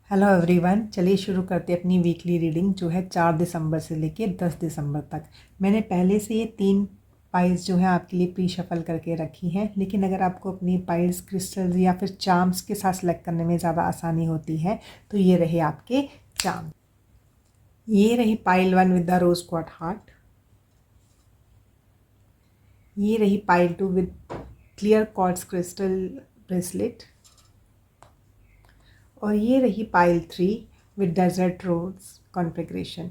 Hello everyone, चलिए शुरू करते हैं अपनी वीकली रीडिंग जो है 4 दिसंबर से लेके 10 दिसंबर तक। मैंने पहले से ये 3 पाइल्स जो है आपके लिए प्री शफल करके रखी हैं, लेकिन अगर आपको अपनी पाइल्स क्रिस्टल्स या फिर चार्म्स के साथ सेलेक्ट करने में ज़्यादा आसानी होती है तो ये रहे आपके चार्म। ये रही pile 1 with the rose quartz heart. ये रही pile 2 with clear quartz crystal bracelet. और ये रही pile 3 with desert rose configuration.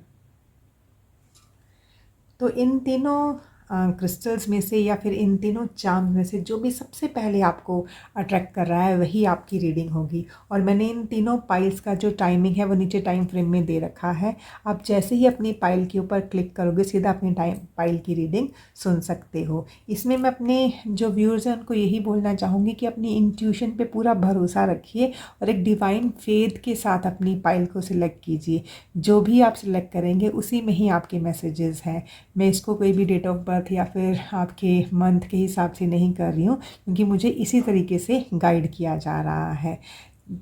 तो इन तीनों क्रिस्टल्स में से या फिर इन तीनों चार्म में से जो भी सबसे पहले आपको अट्रैक्ट कर रहा है वही आपकी रीडिंग होगी। और मैंने इन तीनों पाइल्स का जो टाइमिंग है वो नीचे टाइम फ्रेम में दे रखा है। आप जैसे ही अपनी पाइल के ऊपर क्लिक करोगे सीधा अपनी पाइल की रीडिंग सुन सकते हो। इसमें मैं अपने जो व्यूअर्स हैं उनको यही बोलना चाहूँगी कि अपनी इंट्यूशन पे पूरा भरोसा रखिए और एक डिवाइन फेथ के साथ अपनी पाइल को सिलेक्ट कीजिए। जो भी आप सिलेक्ट करेंगे उसी में ही आपके मैसेजेस हैं। मैं इसको कोई भी डेट ऑफ बर्थ या फिर आपके मंथ के हिसाब से नहीं कर रही हूँ, क्योंकि मुझे इसी तरीके से गाइड किया जा रहा है।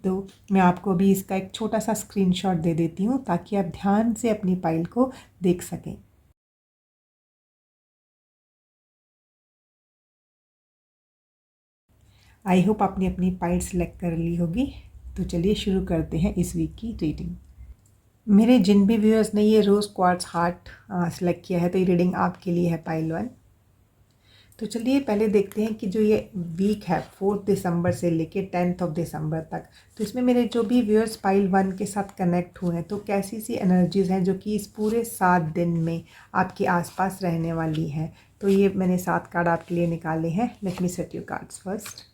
तो मैं आपको अभी इसका एक छोटा सा स्क्रीनशॉट दे देती हूँ ताकि आप ध्यान से अपनी पाइल को देख सकें। आई होप आपने अपनी पाइल सेलेक्ट कर ली होगी। तो चलिए शुरू करते हैं इस वीक की रीडिंग। मेरे जिन भी व्यूअर्स ने ये रोज़ क्वार्ट्ज हार्ट सेलेक्ट किया है तो ये रीडिंग आपके लिए है पाइल 1। तो चलिए पहले देखते हैं कि जो ये वीक है 4 दिसंबर से लेके 10 दिसंबर तक, तो इसमें मेरे जो भी व्यूअर्स पाइल 1 के साथ कनेक्ट हुए हैं तो कैसी सी एनर्जीज़ हैं जो कि इस पूरे 7 दिन में आपके आसपास रहने वाली हैं। तो ये मैंने 7 कार्ड आपके लिए निकाले हैं। Let me set you cards first.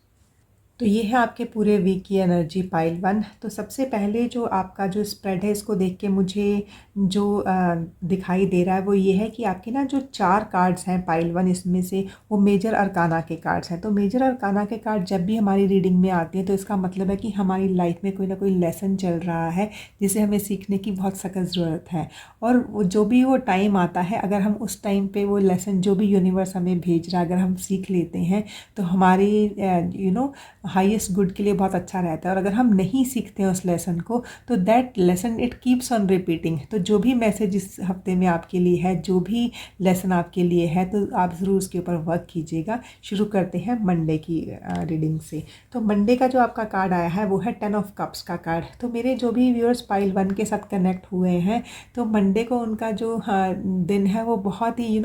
तो ये है आपके पूरे वीक की एनर्जी पाइल 1। तो सबसे पहले जो आपका जो स्प्रेड है इसको देख के मुझे जो दिखाई दे रहा है वो ये है कि आपके ना जो 4 कार्ड्स हैं पाइल 1 इसमें से वो मेजर अरकाना के कार्ड्स हैं। तो मेजर अरकाना के कार्ड जब भी हमारी रीडिंग में आते हैं तो इसका मतलब है कि हमारी लाइफ में कोई ना कोई लेसन चल रहा है जिसे हमें सीखने की बहुत सख्त ज़रूरत है। और वो जो भी वो टाइम आता है, अगर हम उस टाइम पे वो लेसन जो भी यूनिवर्स हमें भेज रहा है अगर हम सीख लेते हैं तो हमारी हाईएस्ट गुड के लिए बहुत अच्छा रहता है। और अगर हम नहीं सीखते हैं उस लेसन को तो that lesson it keeps on repeating. तो जो भी मैसेज इस हफ्ते में आपके लिए है, जो भी लेसन आपके लिए है, तो आप ज़रूर उसके ऊपर वर्क कीजिएगा। शुरू करते हैं मंडे की रीडिंग से। तो मंडे का जो आपका कार्ड आया है वो है 10 ऑफ कप्स का कार्ड। तो मेरे जो भी व्यूअर्स पाइल 1 के साथ कनेक्ट हुए हैं तो मंडे को उनका जो दिन है वो बहुत ही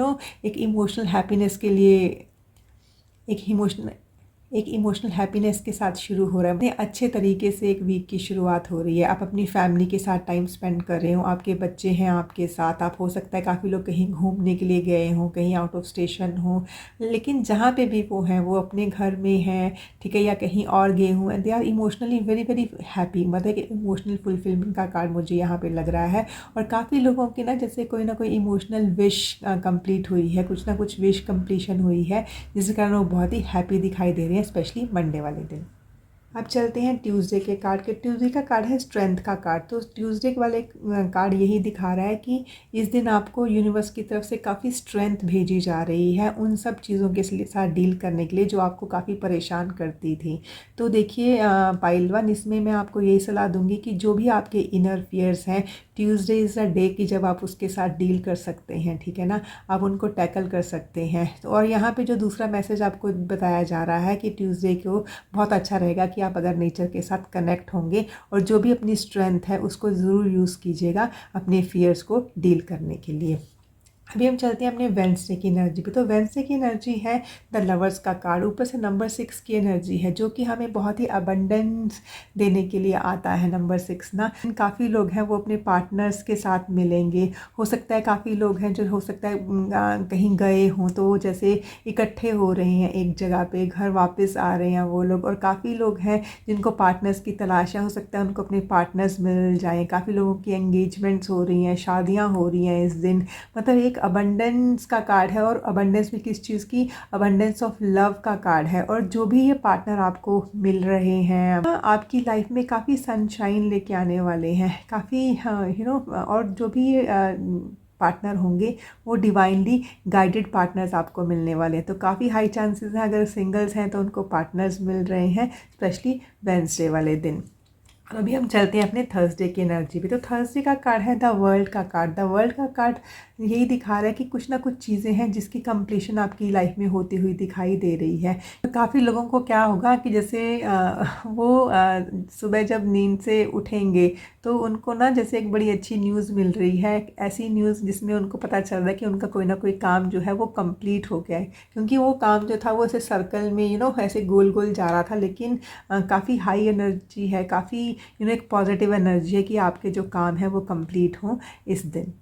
एक इमोशनल हैप्पीनेस के लिए एक इमोशनल हैप्पीनेस के साथ शुरू हो रहा है। अच्छे तरीके से एक वीक की शुरुआत हो रही है। आप अपनी फैमिली के साथ टाइम स्पेंड कर रहे हो, आपके बच्चे हैं आपके साथ, आप हो सकता है काफ़ी लोग कहीं घूमने के लिए गए हों, कहीं आउट ऑफ स्टेशन हो, लेकिन जहाँ पे भी वो हैं वो अपने घर में हैं, ठीक है, या कहीं और गए हुए हैं। They are emotionally very very happy. मतलब कि इमोशनल फुलफिलमेंट का कार्ड मुझे यहाँ पर लग रहा है। और काफ़ी लोगों की जैसे कोई ना कोई इमोशनल विश कंप्लीट हुई है, कुछ ना कुछ विश कंप्लीशन हुई है, जिसके कारण वो बहुत ही हैप्पी दिखाई दे रहे हैं, स्पेशली मंडे वाले दिन। अब चलते हैं ट्यूसडे के कार्ड के। ट्यूसडे का कार्ड है स्ट्रेंथ का कार्ड। तो ट्यूसडे वाले कार्ड यही दिखा रहा है कि इस दिन आपको यूनिवर्स की तरफ से काफ़ी स्ट्रेंथ भेजी जा रही है उन सब चीज़ों के साथ डील करने के लिए जो आपको काफ़ी परेशान करती थी। तो देखिए पाइल 1, इसमें मैं आपको यही सलाह दूंगी कि जो भी आपके इनर फियर्स हैं, ट्यूसडे इज़ अ डे कि जब आप उसके साथ डील कर सकते हैं, ठीक है ना, आप उनको टैकल कर सकते हैं। तो और यहाँ पे जो दूसरा मैसेज आपको बताया जा रहा है कि ट्यूसडे को बहुत अच्छा रहेगा कि आप अगर नेचर के साथ कनेक्ट होंगे और जो भी अपनी स्ट्रेंथ है उसको ज़रूर यूज़ कीजिएगा अपने फियर्स को डील करने के लिए। अभी हम चलते हैं अपने वेंसडे की एनर्जी पे। तो वेंसडे की एनर्जी है द लवर्स का कार्ड। ऊपर से नंबर 6 की एनर्जी है जो कि हमें बहुत ही अबंडेंस देने के लिए आता है। नंबर 6 ना, काफ़ी लोग हैं वो अपने पार्टनर्स के साथ मिलेंगे। हो सकता है काफ़ी लोग हैं जो हो सकता है कहीं गए हों तो वो जैसे इकट्ठे हो रहे हैं एक जगह पे, घर वापस आ रहे हैं वो लोग। और काफ़ी लोग हैं जिनको पार्टनर्स की तलाश है, हो सकता है उनको अपने पार्टनर्स मिल जाएँ। काफ़ी लोगों की एंगेजमेंट्स हो रही हैं, शादियाँ हो रही हैं इस दिन। मतलब एक अबंडेंस का कार्ड है। और अबंडेंस भी किस चीज़ की? अबंडेंस ऑफ लव का कार्ड है। और जो भी ये पार्टनर आपको मिल रहे हैं आपकी लाइफ में काफ़ी सनशाइन लेके आने वाले हैं, काफ़ी और जो भी पार्टनर होंगे वो डिवाइनली गाइडेड पार्टनर्स आपको मिलने वाले हैं। तो काफ़ी हाई चांसेस हैं अगर सिंगल्स हैं तो उनको पार्टनर्स मिल रहे हैं, स्पेशली वेंसडे वाले दिन। और अभी हम चलते हैं अपने थर्सडे की एनर्जी पे। तो थर्सडे का कार्ड है द वर्ल्ड का कार्ड। द वर्ल्ड का कार्ड यही दिखा रहा है कि कुछ ना कुछ चीज़ें हैं जिसकी कंप्लीशन आपकी लाइफ में होती हुई दिखाई दे रही है। तो काफ़ी लोगों को क्या होगा कि जैसे वो सुबह जब नींद से उठेंगे तो उनको ना जैसे एक बड़ी अच्छी न्यूज़ मिल रही है, ऐसी न्यूज़ जिसमें उनको पता चल रहा है कि उनका कोई ना कोई काम जो है वो कंप्लीट हो गया है। क्योंकि वो काम जो था वो ऐसे सर्कल में ऐसे गोल गोल जा रहा था, लेकिन काफ़ी हाई एनर्जी है, काफ़ी एक पॉजिटिव एनर्जी है कि आपके जो काम है वो कंप्लीट हों इस दिन।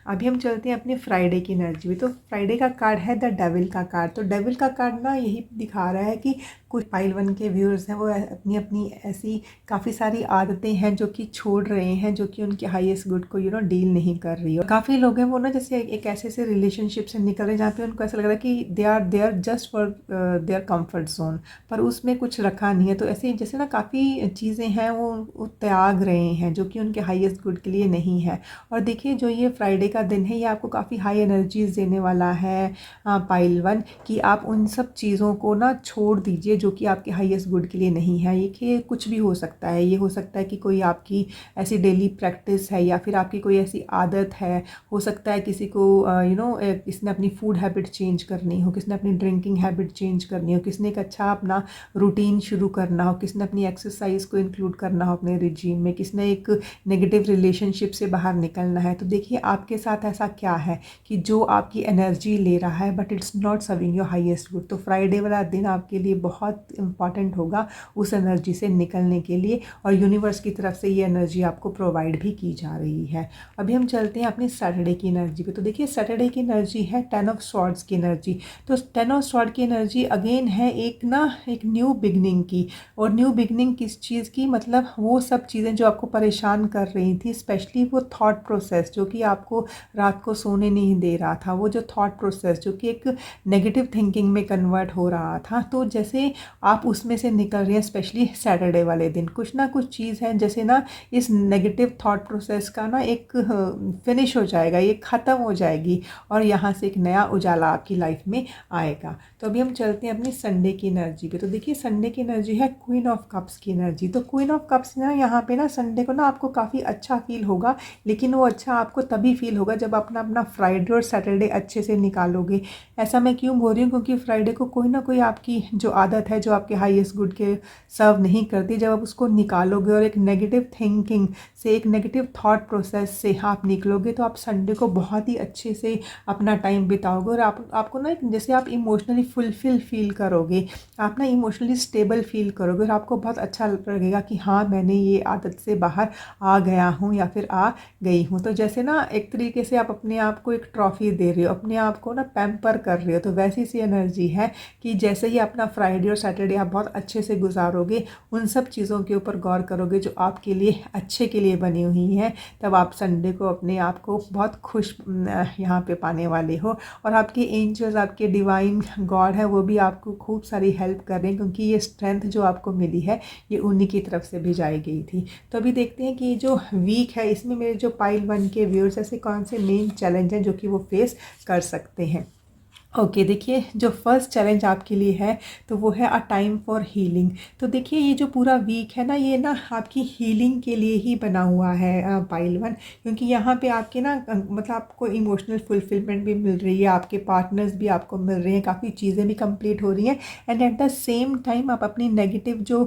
अभी हम चलते हैं अपने फ्राइडे की एनर्जी में। तो फ्राइडे का कार्ड है द डेविल का कार्ड। तो डेविल का कार्ड ना यही दिखा रहा है कि कुछ पाइल 1 के व्यूअर्स हैं वो अपनी अपनी ऐसी काफ़ी सारी आदतें हैं जो कि छोड़ रहे हैं, जो कि उनके हाईएस्ट गुड को डील नहीं कर रही है। काफ़ी लोग हैं वो ना जैसे एक ऐसे से रिलेशनशिप से निकल रहे हैं जहाँ पे उनको ऐसा लग रहा है कि they are just for their comfort zone, पर उसमें कुछ रखा नहीं है। तो ऐसे जैसे ना काफ़ी चीज़ें हैं वो त्याग रहे हैं जो कि उनके हाईएस्ट गुड के लिए नहीं है। और देखिए जो ये फ्राइडे का दिन है ये आपको काफ़ी हाई एनर्जीज देने वाला है पाइल 1, कि आप उन सब चीज़ों को ना छोड़ दीजिए जो कि आपके हाईएस्ट गुड के लिए नहीं है। ये कुछ भी हो सकता है, ये हो सकता है कि कोई आपकी ऐसी डेली प्रैक्टिस है या फिर आपकी कोई ऐसी आदत है। हो सकता है किसी को किसने अपनी फूड हैबिट चेंज करनी हो, किसने अपनी ड्रिंकिंग हैबिट चेंज करनी हो, किसने एक अच्छा अपना रूटीन शुरू करना हो, किसने अपनी एक्सरसाइज को इंक्लूड करना हो अपने रिजीम में, किसने एक नेगेटिव रिलेशनशिप से बाहर निकलना है। तो देखिए आपके साथ ऐसा क्या है कि जो आपकी एनर्जी ले रहा है but it's not serving your highest good. तो फ्राइडे वाला दिन आपके लिए बहुत इंपॉर्टेंट होगा उस एनर्जी से निकलने के लिए, और यूनिवर्स की तरफ से ये एनर्जी आपको प्रोवाइड भी की जा रही है। अभी हम चलते हैं अपनी सैटरडे की एनर्जी पे। तो देखिए सैटरडे की एनर्जी है 10 ऑफ स्वॉर्ड्स की एनर्जी। तो 10 ऑफ स्वॉर्ड की एनर्जी अगेन है एक न्यू बिगनिंग की। और न्यू बिगनिंग किस चीज़ की, मतलब वो सब चीज़ें जो आपको परेशान कर रही थी, स्पेशली वो थॉट प्रोसेस जो कि आपको रात को सोने नहीं दे रहा था, वो जो थॉट प्रोसेस जो कि एक नेगेटिव थिंकिंग में कन्वर्ट हो रहा था। तो जैसे आप उसमें से निकल रहे हैं, स्पेशली सैटरडे वाले दिन कुछ ना कुछ चीज़ है जैसे ना इस नेगेटिव थॉट प्रोसेस का ना एक फिनिश हो जाएगा, ये ख़त्म हो जाएगी और यहाँ से एक नया उजाला आपकी लाइफ में आएगा। तो अभी हम चलते हैं अपनी संडे की एनर्जी पे। तो देखिए संडे की एनर्जी है क्वीन ऑफ कप्स की एनर्जी। तो क्वीन ऑफ कप्स ना यहाँ पे ना संडे को ना आपको काफ़ी अच्छा फील होगा, लेकिन वो अच्छा आपको तभी फील होगा जब अपना अपना फ्राइडे और सैटरडे अच्छे से निकालोगे। ऐसा मैं क्यों बोल रही हूँ, क्योंकि फ्राइडे को कोई ना कोई आपकी जो आदत है जो आपके हाईएस्ट गुड के सर्व नहीं करती, जब आप उसको निकालोगे और एक नेगेटिव थिंकिंग से, एक नेगेटिव थॉट प्रोसेस से आप निकलोगे, तो आप संडे को बहुत ही अच्छे से अपना टाइम बिताओगे और आपको ना जैसे आप इमोशनली फुलफिल फील करोगे, आप ना इमोशनली स्टेबल फील करोगे और आपको बहुत अच्छा लगेगा कि हाँ मैंने ये आदत से बाहर आ गया हूँ या फिर आ गई हूँ। तो जैसे ना एक तरीके से आप अपने आप को एक ट्रॉफी दे रहे हो, अपने आप को ना पैम्पर कर रहे हो। तो वैसी सी एनर्जी है कि जैसे ही अपना फ्राइडे और सैटरडे आप बहुत अच्छे से गुजारोगे, उन सब चीज़ों के ऊपर गौर करोगे जो आपके लिए अच्छे के लिए बनी हुई हैं, तब आप संडे को अपने आप को बहुत खुश यहाँ पे पाने वाले हो। और आपके एंजल्स, आपके डिवाइन गॉड है, वो भी आपको खूब सारी हेल्प कर रहे हैं, क्योंकि ये स्ट्रेंथ जो आपको मिली है ये उन्हीं की तरफ से भिजाई गई थी। तो अभी देखते हैं कि ये जो वीक है इसमें मेरे जो पाइल 1 के व्यूअर्स ऐसे कौन से मेन चैलेंज हैं जो कि वो फेस कर सकते हैं। ओके देखिए जो फर्स्ट चैलेंज आपके लिए है तो वो है अ टाइम फॉर हीलिंग। तो देखिए ये जो पूरा वीक है ना, ये ना आपकी हीलिंग के लिए ही बना हुआ है पाइल 1, क्योंकि यहाँ पे आपके ना मतलब आपको इमोशनल फुलफिलमेंट भी मिल रही है, आपके पार्टनर्स भी आपको मिल रहे हैं, काफ़ी चीज़ें भी कंप्लीट हो रही हैं, and at the same time आप अपनी नेगेटिव जो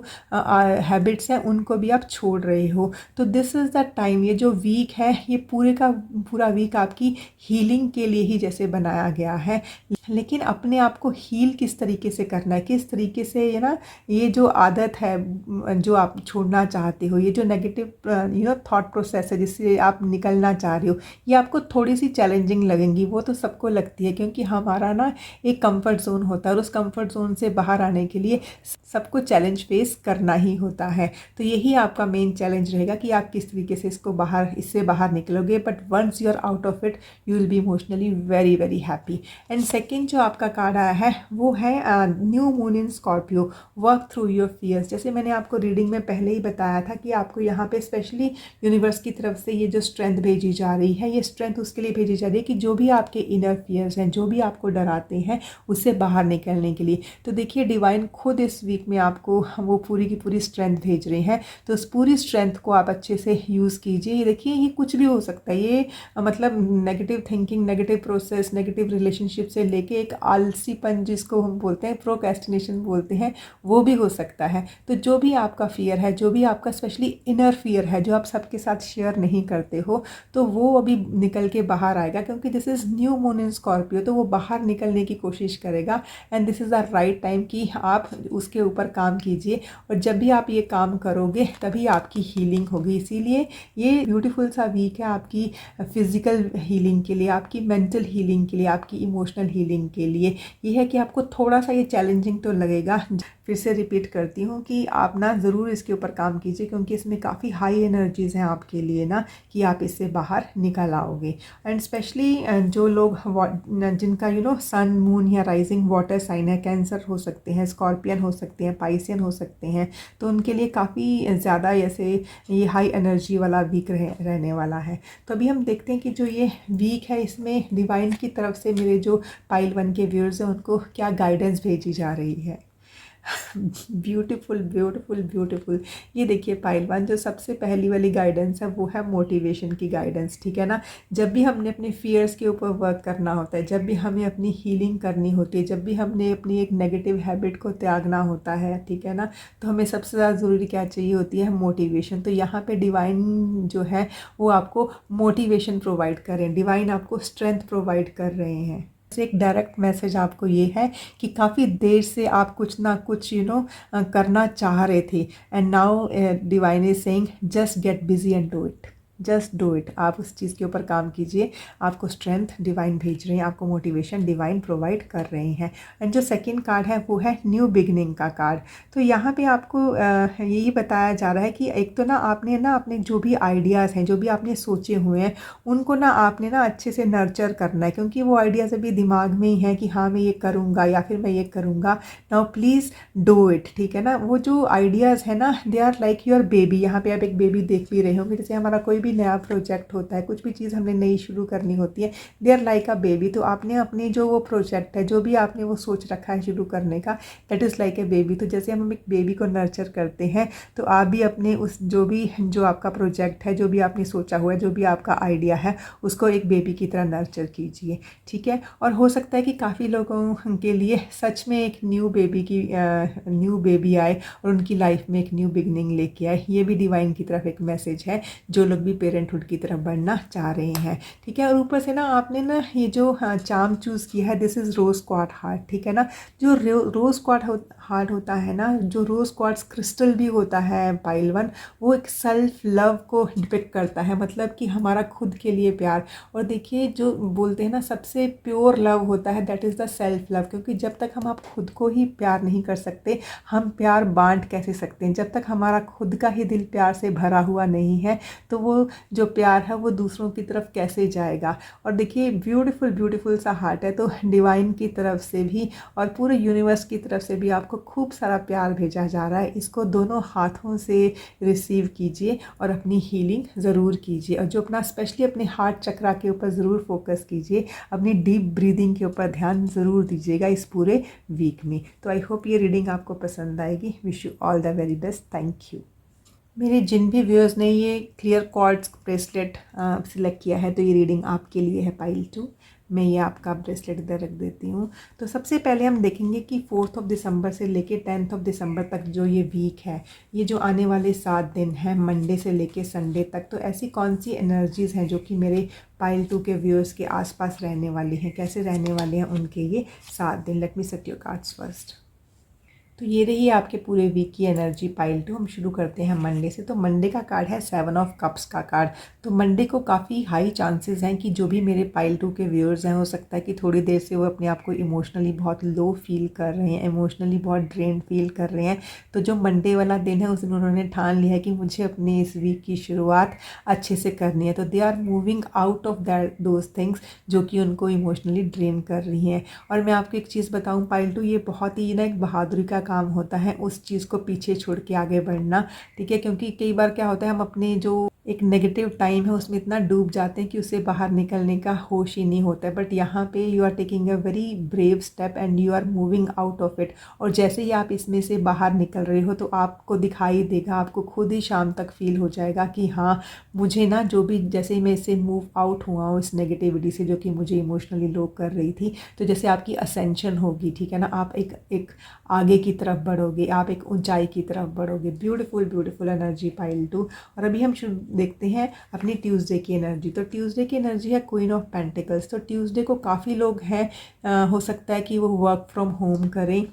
हैबिट्स हैं उनको भी आप छोड़ रहे हो। तो दिस इज़ द टाइम, ये जो वीक है ये पूरे का पूरा वीक आपकी हीलिंग के लिए ही जैसे बनाया गया है। लेकिन अपने आप को हील किस तरीके से करना है, किस तरीके से ये जो आदत है जो आप छोड़ना चाहते हो, ये जो नेगेटिव थॉट प्रोसेस है जिससे आप निकलना चाह रहे हो, ये आपको थोड़ी सी चैलेंजिंग लगेंगी। वो तो सबको लगती है, क्योंकि हमारा ना एक कंफर्ट जोन होता है और उस कंफर्ट जोन से बाहर आने के लिए सबको चैलेंज फेस करना ही होता है। तो यही आपका मेन चैलेंज रहेगा कि आप किस तरीके से इससे बाहर निकलोगे। But once you are out of it you will be emotionally very very happy. And second जो आपका कार्ड आया है वो है new moon in Scorpio, work through your fears. जैसे मैंने आपको रीडिंग में पहले ही बताया था कि आपको यहाँ पे स्पेशली यूनिवर्स की तरफ से ये जो स्ट्रेंथ भेजी जा रही है, ये स्ट्रेंथ उसके लिए भेजी जा रही है कि जो भी आपके इनर फियर्स हैं, जो भी आपको डराते हैं, उससे बाहर निकलने के लिए। तो देखिए डिवाइन खुद इस वीक में आपको वो पूरी की पूरी स्ट्रेंथ भेज रहे हैं। तो उस पूरी स्ट्रेंथ को आप अच्छे से यूज़ कीजिए। ये देखिए ये कुछ भी हो सकता है, ये मतलब negative thinking, negative process, negative relationship से लेके एक आलसीपन जिसको हम बोलते हैं, प्रोक्रेस्टिनेशन बोलते हैं, वो भी हो सकता है। तो जो भी आपका फियर है, जो भी आपका स्पेशली इनर फियर है, जो आप सबके साथ शेयर नहीं करते हो, तो वो अभी निकल के बाहर आएगा, क्योंकि this is new moon in Scorpio. तो वो बाहर निकलने की कोशिश करेगा and this is the right time कि आप उसके ऊपर काम कीजिए। और जब भी आप ये काम करोगे तभी आपकी हीलिंग होगी। इसीलिए ये ब्यूटीफुल सा वीक है आपकी फिज़िकल हीलिंग के लिए, आपकी मेंटल हीलिंग के लिए, आपकी इमोशनल हीलिंग के लिए। ये है कि आपको थोड़ा सा ये चैलेंजिंग तो लगेगा। फिर से रिपीट करती हूँ कि आप ना ज़रूर इसके ऊपर काम कीजिए, क्योंकि इसमें काफ़ी हाई एनर्जीज़ हैं आपके लिए ना, कि आप इससे बाहर निकल आओगे। एंड स्पेशली जो लोग जिनका सन, मून या राइजिंग वाटर साइन है, कैंसर हो सकते हैं, स्कॉर्पियन हो सकते हैं, पाइसियन हो सकते हैं, तो उनके लिए काफ़ी ज़्यादा ऐसे ये हाई एनर्जी वाला वीक रहने वाला है। तो अभी हम देखते हैं कि जो ये वीक है इसमें डिवाइन की तरफ से मेरे जो पाइल 1 के व्यूअर्स हैं उनको क्या गाइडेंस भेजी जा रही है। Beautiful beautiful beautiful. ये देखिए पाइल 1, जो सबसे पहली वाली गाइडेंस है वो है मोटिवेशन की गाइडेंस, ठीक है ना। जब भी हमने अपने फियर्स के ऊपर वर्क करना होता है, जब भी हमें अपनी हीलिंग करनी होती है, जब भी हमने अपनी एक नेगेटिव हैबिट को त्यागना होता है, ठीक है ना, तो हमें सबसे ज़्यादा ज़रूरी क्या चाहिए होती है, मोटिवेशन। तो यहाँ पे डिवाइन जो है वो आपको मोटिवेशन प्रोवाइड कर रहे हैं, डिवाइन आपको स्ट्रेंथ प्रोवाइड कर रहे हैं। एक डायरेक्ट मैसेज आपको ये है कि काफ़ी देर से आप कुछ ना कुछ करना चाह रहे थे, and now divine is saying just get busy and do it, just do it. आप उस चीज़ के ऊपर काम कीजिए। आपको स्ट्रेंथ डिवाइन भेज रहे हैं, आपको मोटिवेशन डिवाइन प्रोवाइड कर रहे हैं। एंड जो सेकंड कार्ड है वो है न्यू बिगनिंग का कार्ड। तो यहाँ पे आपको यही बताया जा रहा है कि एक तो ना आपने ना अपने जो भी आइडियाज़ हैं, जो भी आपने सोचे हुए हैं, उनको ना आपने ना अच्छे से नर्चर करना है, क्योंकि वो आइडियाज़ अभी दिमाग में ही है कि हाँ मैं ये करूँगा या फिर मैं ये करूँगा। नाउ प्लीज़ डू इट, ठीक है ना। वो जो आइडियाज़ है ना, they are like your baby. यहाँ पे आप एक बेबी देख भी रहे होंगे। जैसे हमारा कोई भी नया प्रोजेक्ट होता है, कुछ भी चीज़ हमने नई शुरू करनी होती है, they are like a baby. तो आपने अपने जो वो प्रोजेक्ट है, जो भी आपने वो सोच रखा है शुरू करने का, that is like a baby. तो जैसे हम एक बेबी को नर्चर करते हैं, तो आप भी अपने उस जो आपका प्रोजेक्ट है, जो भी आपने सोचा हुआ है, जो भी आपका आइडिया है, उसको एक बेबी की तरह नर्चर कीजिए, ठीक है। और हो सकता है कि काफ़ी लोगों के लिए सच में एक न्यू बेबी आए और उनकी लाइफ में एक न्यू बिगनिंग लेके आए। ये भी डिवाइन की तरफ एक मैसेज है, जो लोग भी पेरेंटहुड की तरफ बढ़ना चाह रहे हैं, ठीक है। और ऊपर से ना आपने ना ये जो चार्म चूज़ किया है, this is rose quartz heart, ठीक है ना। जो रोज़ क्वार्ट्ज हार्ट होता है ना, जो रोज़ क्वार्ट्ज क्रिस्टल भी होता है पाइल 1, वो एक सेल्फ लव को डिपिक्ट करता है, मतलब कि हमारा खुद के लिए प्यार। और देखिए जो बोलते हैं ना, सबसे प्योर लव होता है, that is the self love. क्योंकि जब तक हम आप खुद को ही प्यार नहीं कर सकते, हम प्यार बांट कैसे सकते हैं। जब तक हमारा खुद का ही दिल प्यार से भरा हुआ नहीं है, तो वो जो प्यार है वो दूसरों की तरफ कैसे जाएगा। और देखिए ब्यूटीफुल ब्यूटीफुल सा हार्ट है, तो डिवाइन की तरफ से भी और पूरे यूनिवर्स की तरफ से भी आपको खूब सारा प्यार भेजा जा रहा है। इसको दोनों हाथों से रिसीव कीजिए और अपनी हीलिंग ज़रूर कीजिए। और जो अपना स्पेशली अपने हार्ट चक्रा के ऊपर ज़रूर फोकस कीजिए, अपनी डीप ब्रीदिंग के ऊपर ध्यान ज़रूर दीजिएगा इस पूरे वीक में। तो आई होप ये रीडिंग आपको पसंद आएगी। Wish you all the very best. Thank you. मेरे जिन भी व्यूअर्स ने ये क्लियर क्वार्ट्ज ब्रेसलेट सिलेक्ट किया है, तो ये रीडिंग आपके लिए है पाइल 2। मैं ये आपका ब्रेसलेट इधर रख देती हूँ। तो सबसे पहले हम देखेंगे कि 4 दिसंबर से लेके 10 दिसंबर तक जो ये वीक है, ये जो आने वाले 7 दिन हैं, मंडे से लेके संडे तक, तो ऐसी कौन सी एनर्जीज़ हैं जो कि मेरे पाइल 2 के व्यूअर्स के आसपास रहने वाली हैं, कैसे रहने वाले हैं उनके ये 7 दिन। Let me set your cards first. तो ये रही आपके पूरे वीक की एनर्जी पाइल 2। हम शुरू करते हैं मंडे से। तो मंडे का कार्ड है 7 ऑफ कप्स का कार्ड। तो मंडे को काफ़ी हाई चांसेस हैं कि जो भी मेरे पाइल 2 के व्यूअर्स हैं, हो सकता है कि थोड़ी देर से वो अपने आप को इमोशनली बहुत लो फील कर रहे हैं, इमोशनली बहुत ड्रेन फील कर रहे हैं। तो जो मंडे वाला दिन है उस दिन उन्होंने ठान लिया है कि मुझे अपने इस वीक की शुरुआत अच्छे से करनी है। तो they are moving out of that those things जो कि उनको इमोशनली ड्रेन कर रही हैं। और मैं आपको एक चीज़ बताऊं पाइल 2, ये बहुत ही ना एक बहादुरी का काम होता है उस चीज़ को पीछे छोड़ के आगे बढ़ना, ठीक है। क्योंकि कई बार क्या होता है, हम अपने जो एक नेगेटिव टाइम है उसमें इतना डूब जाते हैं कि उससे बाहर निकलने का होश ही नहीं होता है। बट यहाँ पे you are taking a very brave step and you are moving out of it. और जैसे ही आप इसमें से बाहर निकल रहे हो तो आपको दिखाई देगा, आपको खुद ही शाम तक फील हो जाएगा कि हाँ, मुझे ना जो भी, जैसे ही मैं इससे मूव आउट हुआ हूँ इस नेगेटिविटी से जो कि मुझे इमोशनली लो कर रही थी, तो जैसे आपकी असेंशन होगी, ठीक है ना, आप एक आगे की तरफ बढ़ोगे, आप एक ऊंचाई की तरफ बढ़ोगे। Beautiful beautiful energy pile 2। और अभी हम देखते हैं अपनी ट्यूसडे की एनर्जी। तो ट्यूसडे की एनर्जी है क्वीन ऑफ पेंटिकल्स। तो ट्यूसडे को काफ़ी लोग हैं, हो सकता है कि वो वर्क फ्रॉम होम करें,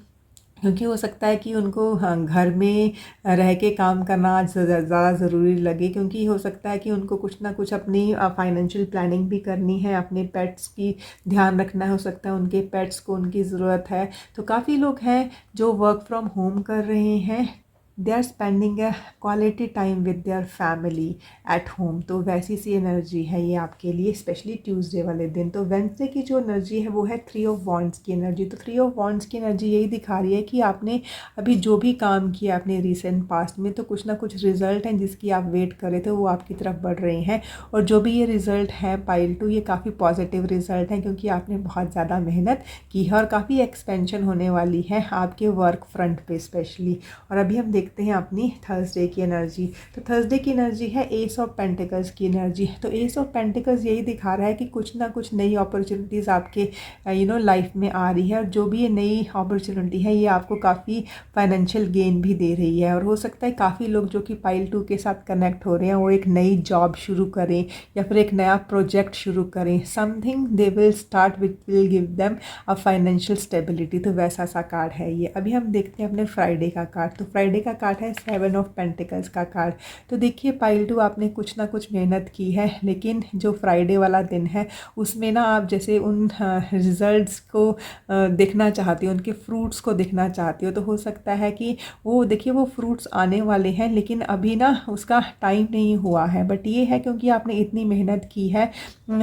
क्योंकि हो सकता है कि उनको हाँ घर में रह के काम करना ज़्यादा ज़रूरी लगे, क्योंकि हो सकता है कि उनको कुछ ना कुछ अपनी फाइनेंशियल प्लानिंग भी करनी है, अपने पेट्स की ध्यान रखना है, हो सकता है उनके पेट्स को उनकी ज़रूरत है। तो काफ़ी लोग हैं जो वर्क फ्रॉम होम कर रहे हैं। They are spending a quality time with their family at home. तो वैसी सी एनर्जी है ये आपके लिए, स्पेशली ट्यूसडे वाले दिन। तो वेंसडे की जो एनर्जी है वो है 3 ऑफ वॉन्ड्स की एनर्जी। तो 3 ऑफ वॉन्ड्स की एनर्जी यही दिखा रही है कि आपने अभी जो भी काम किया अपने रिसेंट पास्ट में, तो कुछ ना कुछ रिजल्ट हैं जिसकी आप वेट कर रहे थे, वो आपकी तरफ बढ़ रहे हैं। और जो भी ये रिजल्ट है पाइल 2, ये काफ़ी पॉजिटिव रिजल्ट हैं, क्योंकि आपने बहुत ज़्यादा मेहनत की है और काफ़ी एक्सपेंशन होने वाली है आपके वर्क फ्रंट पे स्पेशली। और अभी हम देखते हैं अपनी थर्सडे की एनर्जी। तो थर्सडे की एनर्जी है एस ऑफ पेंटिकल्स की एनर्जी। तो एस ऑफ पेंटिकल्स यही दिखा रहा है कि कुछ ना कुछ नई अपॉर्चुनिटीज़ आपके लाइफ में आ रही है। और जो भी ये नई अपॉर्चुनिटी है ये आपको काफ़ी फाइनेंशियल गेन भी दे रही है। और हो सकता है काफ़ी लोग जो कि पाइल 2 के साथ कनेक्ट हो रहे हैं वो एक नई जॉब शुरू करें या फिर एक नया प्रोजेक्ट शुरू करें। Something they will start which will give them a financial stability. तो वैसा सा कार्ड है ये। अभी हम देखते हैं अपने फ्राइडे का कार्ड। तो फ्राइडे का कार्ड है 7 ऑफ पेंटिकल्स का कार्ड। तो देखिए पाइल 2, आपने कुछ ना कुछ मेहनत की है, लेकिन जो फ्राइडे वाला दिन है उसमें ना आप जैसे उन रिजल्ट्स को देखना चाहते हो, उनके फ्रूट्स को देखना चाहते हो। तो हो सकता है कि वो देखिए वो फ्रूट्स आने वाले हैं, लेकिन अभी ना उसका टाइम नहीं हुआ है। बट ये है क्योंकि आपने इतनी मेहनत की है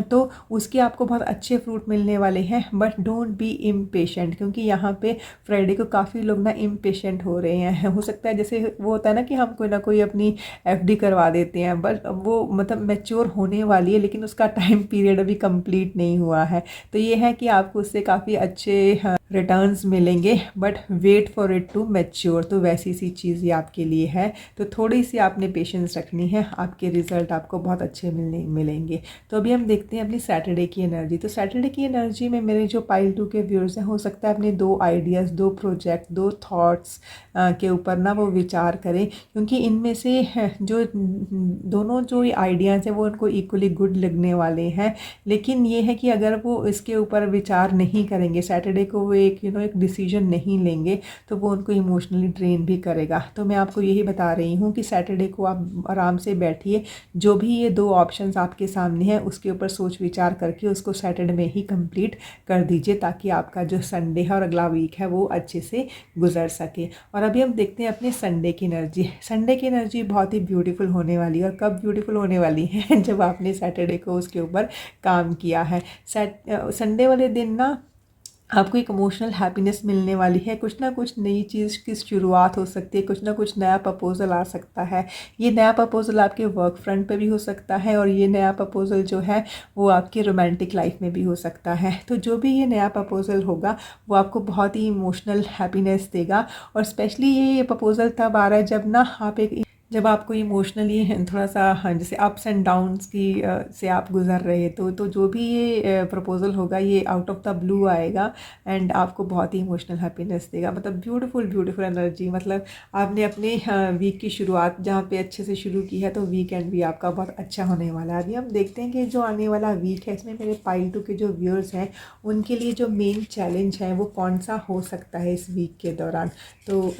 तो उसके आपको बहुत अच्छे फ्रूट मिलने वाले हैं। बट डोंट बी इम्पेशेंट, क्योंकि यहाँ पे फ्राइडे को काफ़ी लोग ना इम्पेशेंट हो रहे हैं। हो सकता है जैसे वो होता है ना कि हम कोई ना कोई अपनी एफडी करवा देते हैं, बट वो मतलब मैच्योर होने वाली है लेकिन उसका टाइम पीरियड अभी कंप्लीट नहीं हुआ है। तो ये है कि आपको उससे काफ़ी अच्छे रिटर्न्स मिलेंगे, but wait for it to mature. तो वैसी सी चीज़ ये आपके लिए है। तो थोड़ी सी आपने पेशेंस रखनी है, आपके रिजल्ट आपको बहुत अच्छे मिलेंगे। तो अभी हम देखते हैं अपनी सैटरडे की एनर्जी। तो सैटरडे की एनर्जी में मेरे जो पाइल 2 के व्यूअर्स हैं, हो सकता है अपने 2 आइडियाज़, 2 प्रोजेक्ट, 2 थॉट्स के ऊपर ना वो विचार करें, क्योंकि इनमें से जो दोनों जो आइडियाज़ हैं वो उनको इक्वली गुड लगने वाले हैं। लेकिन ये है कि अगर वो इसके ऊपर विचार नहीं करेंगे, सैटरडे को वो एक एक डिसीजन नहीं लेंगे, तो वो उनको इमोशनली ड्रेन भी करेगा। तो मैं आपको यही बता रही हूँ कि सैटरडे को आप आराम से बैठिए, जो भी ये 2 ऑप्शंस आपके सामने हैं उसके ऊपर सोच विचार करके उसको सैटरडे में ही कंप्लीट कर दीजिए, ताकि आपका जो संडे है और अगला वीक है वो अच्छे से गुजर सके। और अभी हम देखते हैं अपने संडे की एनर्जी। संडे की एनर्जी बहुत ही ब्यूटीफुल होने वाली है। और कब ब्यूटीफुल होने वाली है? जब आपने सैटरडे को उसके ऊपर काम किया है। संडे वाले दिन ना आपको एक इमोशनल हैप्पीनेस मिलने वाली है। कुछ ना कुछ नई चीज़ की शुरुआत हो सकती है, कुछ ना कुछ नया प्रपोजल आ सकता है। ये नया प्रपोजल आपके वर्क फ्रंट पे भी हो सकता है, और ये नया प्रपोजल जो है वो आपकी रोमांटिक लाइफ में भी हो सकता है। तो जो भी ये नया प्रपोजल होगा वो आपको बहुत ही इमोशनल हैप्पीनेस देगा। और स्पेशली ये प्रपोजल तब आ रहा है जब ना आप एक जब आपको इमोशनली थोड़ा सा, हाँ, जैसे अप्स एंड डाउन्स की से आप गुजर रहे तो जो भी ये प्रपोज़ल होगा ये आउट ऑफ द ब्लू आएगा एंड आपको बहुत ही इमोशनल हैप्पीनेस देगा। मतलब ब्यूटीफुल ब्यूटीफुल एनर्जी। मतलब आपने अपने वीक की शुरुआत जहाँ पे अच्छे से शुरू की है तो वीकेंड भी आपका बहुत अच्छा होने वाला है। अभी हम देखते हैं कि जो आने वाला वीक है इसमें मेरे पाइल 2 के जो व्यूअर्स हैं उनके लिए जो मेन चैलेंज है वो कौन सा हो सकता है इस वीक के दौरान। तो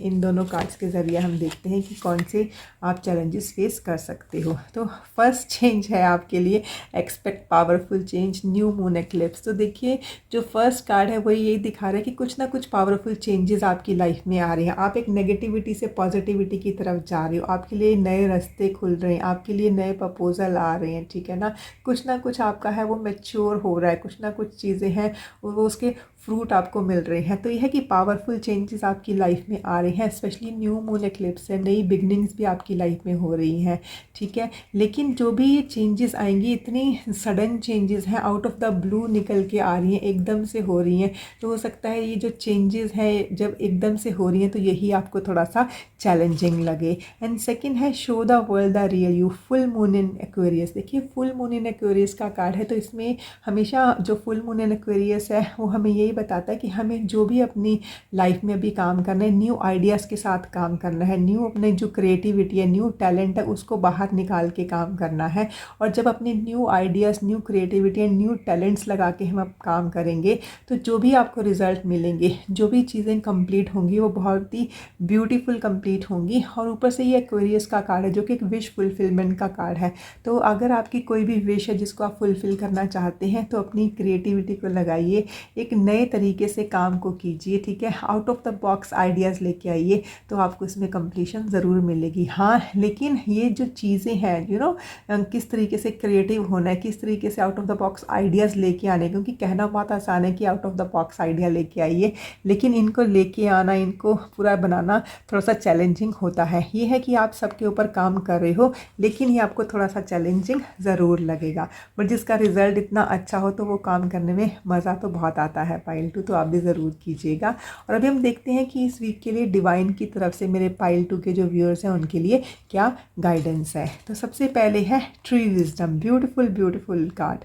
इन दोनों कार्ड्स के ज़रिए हम देखते हैं कि कौन से आप चैलेंजेस फेस कर सकते हो। तो फर्स्ट चेंज है आपके लिए expect powerful change, new moon eclipse. तो देखिए जो फर्स्ट कार्ड है वही यही दिखा रहा है कि कुछ ना कुछ पावरफुल चेंजेस आपकी लाइफ में आ रहे हैं। आप एक नेगेटिविटी से पॉजिटिविटी की तरफ जा रहे हो, आपके लिए नए रास्ते खुल रहे हैं, आपके लिए नए प्रपोजल आ रहे हैं, ठीक है ना कुछ आपका है वो मैच्योर हो रहा है, कुछ ना कुछ चीज़ें हैं वो उसके फ्रूट आपको मिल रहे हैं। तो यह है कि पावरफुल चेंजेस आपकी लाइफ में आ रहे हैं, स्पेशली न्यू मून एक्लिप्स है, नई बिगनिंग्स भी आपकी लाइफ में हो रही हैं, ठीक है। लेकिन जो भी ये चेंजेस आएंगी इतनी सडन चेंजेस हैं, आउट ऑफ द ब्लू निकल के आ रही हैं, एकदम से हो रही हैं। तो हो सकता है ये जो चेंजेस हैं जब एकदम से हो रही हैं तो यही आपको थोड़ा सा चैलेंजिंग लगे। एंड सेकंड है show the world the real you, full moon in Aquarius. देखिए फुल मून इन एक्वेरियस का कार्ड है तो इसमें हमेशा जो फुल मून इन एक्वेरियस है वो हमें यही बताता है कि हमें जो भी अपनी लाइफ में अभी काम करना है, न्यू आइडियाज़ के साथ काम करना है, न्यू अपने जो क्रिएटिविटी है, न्यू टैलेंट है उसको बाहर निकाल के काम करना है। और जब अपने new ideas, new creativity and new talents लगा के हम अब काम करेंगे तो जो भी आपको रिजल्ट मिलेंगे, जो भी चीज़ें कंप्लीट होंगी वो बहुत ही ब्यूटीफुल कंप्लीट होंगी। और ऊपर से ये एक्वेरियस का कार्ड है जो कि एक विश फुलफिलमेंट का कार्ड है। तो अगर आपकी कोई भी विश है जिसको आप फुलफिल करना चाहते हैं तो अपनी क्रिएटिविटी को लगाइए, एक नए तरीके से काम को कीजिए, ठीक है। Out of the box ideas लेके आइए तो आपको इसमें कंप्लीशन ज़रूर मिलेगी। हाँ, लेकिन ये जो चीज़ें हैं किस तरीके से क्रिएटिव होना है, किस तरीके से out of the box ideas लेके आने, क्योंकि कहना बहुत आसान है कि out of the box idea लेके आइए, लेकिन इनको लेके आना, इनको पूरा बनाना थोड़ा सा चैलेंजिंग होता है। ये है कि आप सबके ऊपर काम कर रहे हो लेकिन ये आपको थोड़ा सा चैलेंजिंग ज़रूर लगेगा, बट जिसका रिज़ल्ट इतना अच्छा हो तो वो काम करने में मज़ा तो बहुत आता है पाइल 2। तो आप भी ज़रूर कीजिएगा। और अभी हम देखते हैं कि इस वीक के लिए डिवाइन की तरफ से मेरे पाइल 2 के जो व्यूअर्स हैं उनके लिए क्या गाइडेंस है। तो सबसे पहले है tree wisdom, beautiful beautiful card.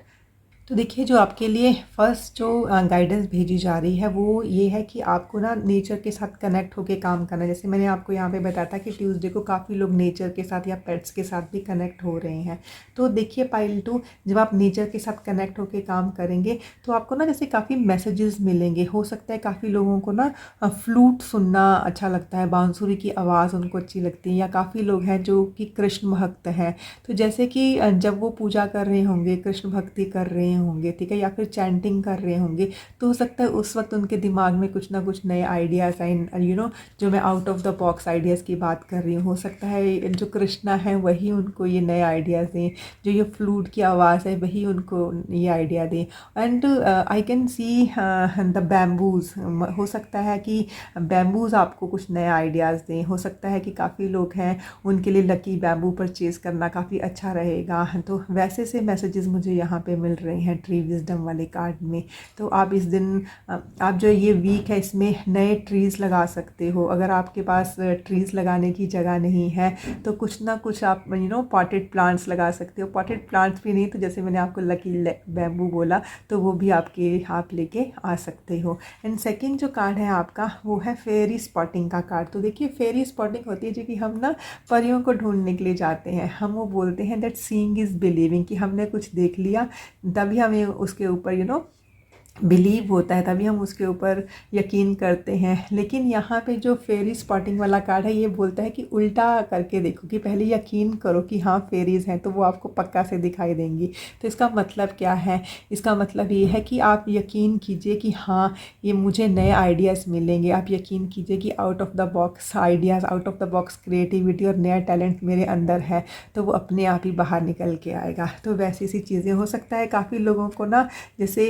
तो देखिए जो आपके लिए फ़र्स्ट जो गाइडेंस भेजी जा रही है वो ये है कि आपको ना नेचर के साथ कनेक्ट होकर काम करना है। जैसे मैंने आपको यहाँ पे बताया था कि ट्यूसडे को काफ़ी लोग नेचर के साथ या पेट्स के साथ भी कनेक्ट हो रहे हैं। तो देखिए पाइल 2, जब आप नेचर के साथ कनेक्ट होकर काम करेंगे तो आपको ना जैसे काफ़ी मैसेजेस मिलेंगे। हो सकता है काफ़ी लोगों को ना फ्लूट सुनना अच्छा लगता है, बांसुरी की आवाज़ उनको अच्छी लगती है, या काफ़ी लोग हैं जो कि कृष्ण भक्त हैं। तो जैसे कि जब वो पूजा कर रहे होंगे, कृष्ण भक्ति कर रहे होंगे, ठीक है, या फिर चैंटिंग कर रहे होंगे, तो हो सकता है उस वक्त उनके दिमाग में कुछ ना कुछ नए आइडियाज़ आए। जो मैं out of the box ideas की बात कर रही हूँ, हो सकता है जो कृष्णा है वही उनको ये नए आइडियाज़ दें, जो ये फ्लूट की आवाज़ है वही उनको ये आइडिया दें। And I can see the bamboos, हो सकता है कि बैम्बूज़ आपको कुछ नए आइडियाज़ दें। हो सकता है कि काफ़ी लोग हैं उनके लिए लकी बैम्बू परचेज़ करना काफ़ी अच्छा रहेगा। तो वैसे से मैसेजेस मुझे यहाँ पे मिल रहे हैं ट्री विजडम वाले कार्ड में। तो आप इस दिन, आप जो ये वीक है इसमें नए ट्रीज़ लगा सकते हो। अगर आपके पास ट्रीज़ लगाने की जगह नहीं है तो कुछ ना कुछ आप पॉटेड प्लांट्स लगा सकते हो। पॉटेड प्लांट्स भी नहीं तो जैसे मैंने आपको लकी बैम्बू बोला तो वो भी आप लेके आ सकते हो। एंड सेकंड जो कार्ड है आपका वो है फेरी स्पॉटिंग का कार्ड। तो देखिए फेरी स्पॉटिंग होती है जो कि हम ना परियों को ढूंढने के लिए जाते हैं। हम वो बोलते हैं दैट सीइंग इज़ बिलीविंग, कि हमने कुछ देख लिया तभी हमें उसके ऊपर बिलीव होता है, तभी हम उसके ऊपर यकीन करते हैं। लेकिन यहाँ पे जो फेरी स्पॉटिंग वाला कार्ड है ये बोलता है कि उल्टा करके देखो, कि पहले यकीन करो कि हाँ फेरीज़ हैं तो वो आपको पक्का से दिखाई देंगी। तो इसका मतलब क्या है? इसका मतलब ये है कि आप यकीन कीजिए कि हाँ ये मुझे नए आइडियाज़ मिलेंगे। आप यकीन कीजिए कि out of the box ideas, out of the box creativity और नया टैलेंट मेरे अंदर है तो वो अपने आप ही बाहर निकल के आएगा। तो वैसी सी चीज़ें हो सकता है काफ़ी लोगों को ना जैसे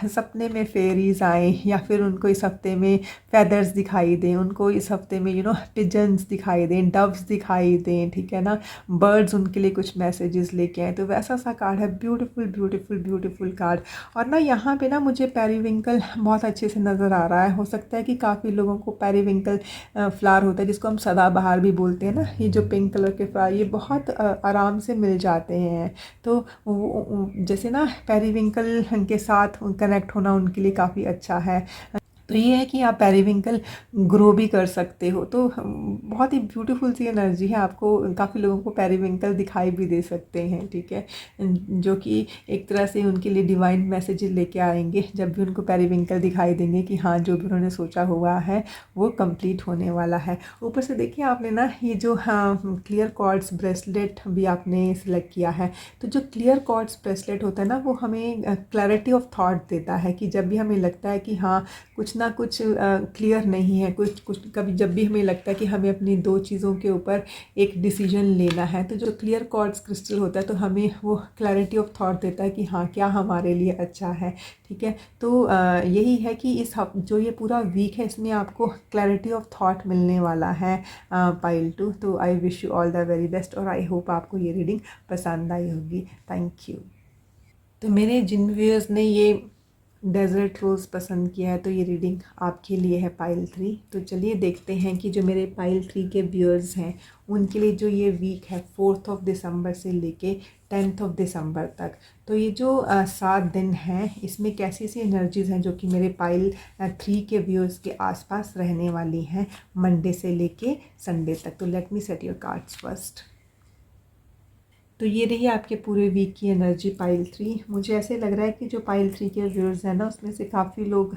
सपने में फेरीज आए या फिर उनको इस हफ्ते में फेदर्स दिखाई दें, उनको इस हफ्ते में पिजन्स दिखाई दें, डव्स दिखाई दें, ठीक है ना, बर्ड्स उनके लिए कुछ मैसेजेस लेके आए, तो वैसा सा कार्ड है। Beautiful beautiful beautiful card. और ना यहाँ पे ना मुझे पेरीविंकल बहुत अच्छे से नज़र आ रहा है। हो सकता है कि काफ़ी लोगों को पेरीविंकल फ्लावर होता है जिसको हम सदाबहार भी बोलते हैं ना, ये जो पिंक कलर के फ्लावर ये बहुत आराम से मिल जाते हैं। तो जैसे ना पेरीविंकल के साथ कनेक्ट होना उनके लिए काफ़ी अच्छा है। तो ये है कि आप पेरीविंकल ग्रो भी कर सकते हो। तो बहुत ही ब्यूटीफुल सी एनर्जी है। आपको काफ़ी लोगों को पेरीविंकल दिखाई भी दे सकते हैं, ठीक है, जो कि एक तरह से उनके लिए डिवाइन मैसेजेस लेके आएंगे जब भी उनको पेरीविंकल दिखाई देंगे कि हाँ जो भी उन्होंने सोचा हुआ है वो कंप्लीट होने वाला है। ऊपर से देखिए आपने ना ये जो क्लियर कॉर्ड्स ब्रेसलेट भी आपने सिलेक्ट किया है। तो जो क्लियर कॉर्ड्स ब्रेसलेट होता है ना वो हमें क्लैरिटी ऑफ थॉट देता है कि जब भी हमें लगता है कि हाँ कुछ ना कुछ क्लियर नहीं है, कुछ कुछ कभी जब भी हमें लगता है कि हमें अपनी दो चीज़ों के ऊपर एक डिसीजन लेना है, तो जो क्लियर कॉर्ड्स क्रिस्टल होता है तो हमें वो क्लैरिटी ऑफ थॉट देता है कि हाँ क्या हमारे लिए अच्छा है, ठीक है। तो यही है कि जो ये पूरा वीक है इसमें आपको क्लैरिटी ऑफ थॉट मिलने वाला है पाइल 2। तो I wish you all the very best और आई होप आपको ये रीडिंग पसंद आई होगी। Thank you. तो मेरे जिन व्यूअर्स ने ये डेजर्ट रोज़ पसंद किया है तो ये रीडिंग आपके लिए है पाइल 3। तो चलिए देखते हैं कि जो मेरे पाइल 3 के व्यूअर्स हैं उनके लिए जो ये वीक है 4 दिसंबर से लेके 10 दिसंबर तक, तो ये जो 7 दिन हैं इसमें कैसी सी एनर्जीज़ हैं जो कि मेरे पाइल 3 के व्यूअर्स के आसपास रहने वाली हैं मंडे से लेके संडे तक। तो let me set your cards first. तो ये रही आपके पूरे वीक की एनर्जी पाइल 3। मुझे ऐसे लग रहा है कि जो पाइल 3 के व्यूअर्स हैं ना उसमें से काफ़ी लोग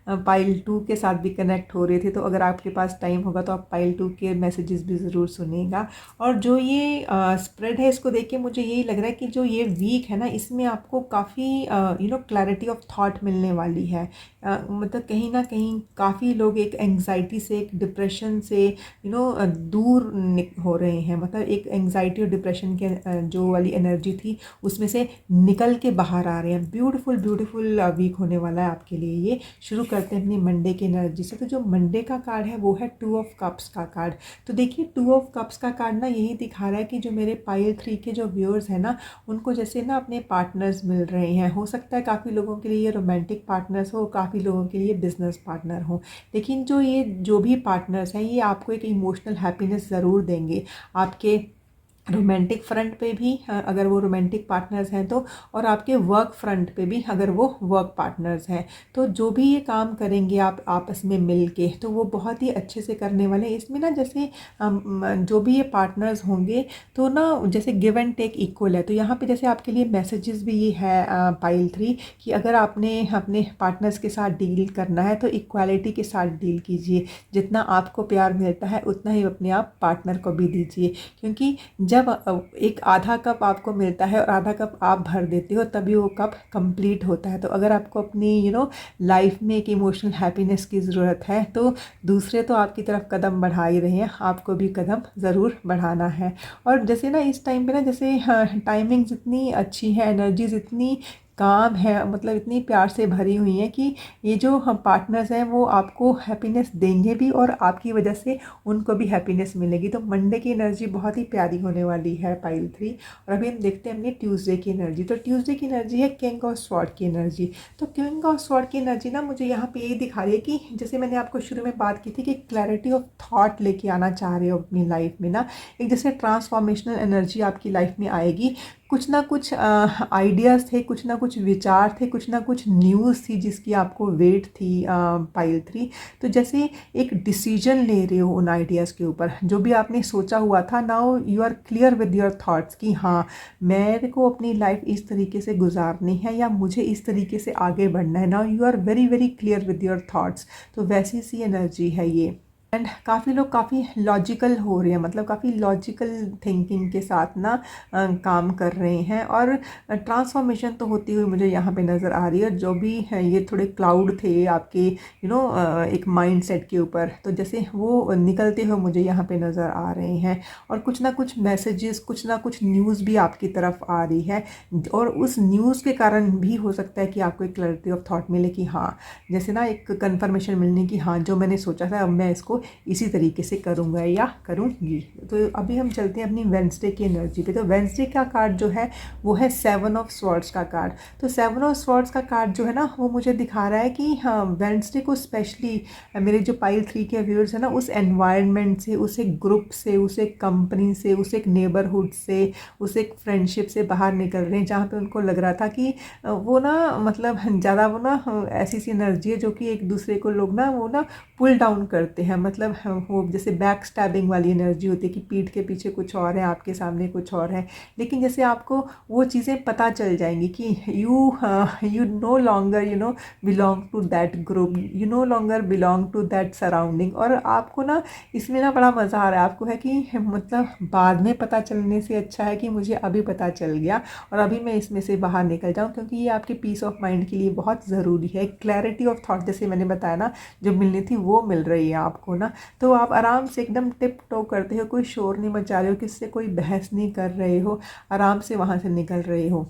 पाइल 2 के साथ भी कनेक्ट हो रहे थे। तो अगर आपके पास टाइम होगा तो आप पाइल 2 के मैसेजेस भी ज़रूर सुनिएगा। और जो ये स्प्रेड है इसको देख के मुझे यही लग रहा है कि जो ये वीक है ना इसमें आपको काफ़ी क्लैरिटी ऑफ थॉट मिलने वाली है। मतलब कहीं ना कहीं काफ़ी लोग एक एंग्जाइटी से, एक डिप्रेशन से दूर हो रहे हैं। मतलब एक एंग्जाइटी और डिप्रेशन के जो वाली एनर्जी थी उसमें से निकल के बाहर आ रहे हैं। ब्यूटीफुल ब्यूटीफुल वीक होने वाला है आपके लिए ये। शुरू करते हैं अपनी मंडे की एनर्जी से। तो जो मंडे का कार्ड है वो है 2 ऑफ कप्स का कार्ड। तो देखिए 2 ऑफ कप्स का कार्ड ना यही दिखा रहा है कि जो मेरे पाइल 3 के जो व्यूअर्स हैं ना उनको जैसे ना अपने पार्टनर्स मिल रहे हैं। हो सकता है काफ़ी लोगों के लिए ये रोमांटिक पार्टनर्स हो, काफ़ी लोगों के लिए बिजनेस पार्टनर हो, लेकिन जो भी पार्टनर्स हैं ये आपको एक इमोशनल हैप्पीनेस ज़रूर देंगे। आपके रोमांटिक फ्रंट पे भी अगर वो रोमांटिक पार्टनर्स हैं तो, और आपके वर्क फ्रंट पे भी अगर वो वर्क पार्टनर्स हैं, तो जो भी ये काम करेंगे आप आपस में मिल के तो वो बहुत ही अच्छे से करने वाले हैं। इसमें ना जैसे जो भी ये पार्टनर्स होंगे तो ना जैसे गिव एंड टेक इक्वल है। तो यहाँ पे जैसे आपके लिए मैसेजेस भी ये है पाइल 3 कि अगर आपने अपने पार्टनर्स के साथ डील करना है तो इक्वालिटी के साथ डील कीजिए। जितना आपको प्यार मिलता है उतना ही अपने आप पार्टनर को भी दीजिए, क्योंकि जब एक आधा कप आपको मिलता है और आधा कप आप भर देते हो तभी वो कप कंप्लीट होता है। तो अगर आपको अपनी लाइफ में एक इमोशनल हैप्पीनेस की ज़रूरत है तो दूसरे तो आपकी तरफ कदम बढ़ा ही रहे हैं, आपको भी कदम ज़रूर बढ़ाना है। और जैसे ना इस टाइम पे ना जैसे टाइमिंग्स इतनी अच्छी है, एनर्जीज इतनी काम है, मतलब इतनी प्यार से भरी हुई हैं कि ये जो हम पार्टनर्स हैं वो आपको हैप्पीनेस देंगे भी और आपकी वजह से उनको भी हैप्पीनेस मिलेगी। तो मंडे की एनर्जी बहुत ही प्यारी होने वाली है पाइल 3। और अभी हम देखते हैं अपनी ट्यूसडे की एनर्जी। तो ट्यूसडे की एनर्जी है किंग ऑफ स्वॉर्ड की एनर्जी। तो किंग ऑफ स्वॉर्ड की एनर्जी ना मुझे यहाँ पे यही दिखा रही है कि जैसे मैंने आपको शुरू में बात की थी कि क्लैरिटी ऑफ थॉट लेके आना चाह रहे हो अपनी लाइफ में ना, एक जैसे ट्रांसफॉर्मेशनल एनर्जी आपकी लाइफ में आएगी। कुछ ना कुछ आइडियाज़ थे, कुछ ना कुछ विचार थे, कुछ ना कुछ न्यूज़ थी जिसकी आपको वेट थी पाइल 3। तो जैसे एक डिसीजन ले रहे हो उन आइडियाज़ के ऊपर, जो भी आपने सोचा हुआ था, now you are clear with your thoughts कि हाँ मेरे को अपनी लाइफ इस तरीके से गुजारनी है या मुझे इस तरीके से आगे बढ़ना है। Now you are very very clear with your thoughts. तो वैसी सी एनर्जी है ये। एंड काफ़ी लोग काफ़ी लॉजिकल हो रहे हैं, मतलब काफ़ी लॉजिकल थिंकिंग के साथ ना काम कर रहे हैं, और ट्रांसफॉर्मेशन तो होती हुई मुझे यहाँ पे नज़र आ रही है। जो भी है ये थोड़े क्लाउड थे आपके एक माइंड सेट के ऊपर, तो जैसे वो निकलते हुए मुझे यहाँ पे नज़र आ रहे हैं, और कुछ ना कुछ मैसेजेस, कुछ ना कुछ न्यूज़ भी आपकी तरफ आ रही है, और उस न्यूज़ के कारण भी हो सकता है कि आपको एक क्लैरिटी ऑफ थॉट मिले कि हाँ, जैसे ना एक कंफर्मेशन मिलने की, हाँ जो मैंने सोचा था अब मैं इसको इसी तरीके से करूँगा या करूँगी। तो अभी हम चलते हैं अपनी वेडनेसडे की एनर्जी पे। तो वेडनेसडे का कार्ड जो है वो है 7 ऑफ स्वॉर्ड्स का कार्ड। तो 7 ऑफ स्वॉर्ड्स का कार्ड जो है ना वो मुझे दिखा रहा है कि हाँ, वेडनेसडे को स्पेशली मेरे जो पाइल 3 के व्यूअर्स है ना, उस एनवायरनमेंट से, उस एक ग्रुप से, उस एक कंपनी से, उस एक नेबरहुड से, उस एक फ्रेंडशिप से बाहर निकल रहे हैं, जहाँ पे उनको लग रहा था कि वो ना मतलब ज़्यादा वो ना ऐसी सी एनर्जी है जो कि एक दूसरे को लोग ना वो ना पुल डाउन करते हैं, मतलब वो जैसे बैक स्टैबिंग वाली एनर्जी होती है कि पीठ के पीछे कुछ और है, आपके सामने कुछ और है। लेकिन जैसे आपको वो चीज़ें पता चल जाएंगी कि you no longer belong to that group, you no longer belong to that surrounding, और आपको ना इसमें ना बड़ा मज़ा आ रहा है। आपको है कि मतलब बाद में पता चलने से अच्छा है कि मुझे अभी पता चल गया और अभी मैं इसमें से बाहर निकल जाऊँ, क्योंकि ये आपके पीस ऑफ माइंड के लिए बहुत ज़रूरी है। क्लैरिटी ऑफ थॉट जैसे मैंने बताया ना, जो मिलनी थी वो मिल रही है आपको ना, तो आप आराम से एकदम टिप टो करते हो, कोई शोर नहीं मचा रहे हो, किससे कोई बहस नहीं कर रहे हो, आराम से वहाँ से निकल रहे हो।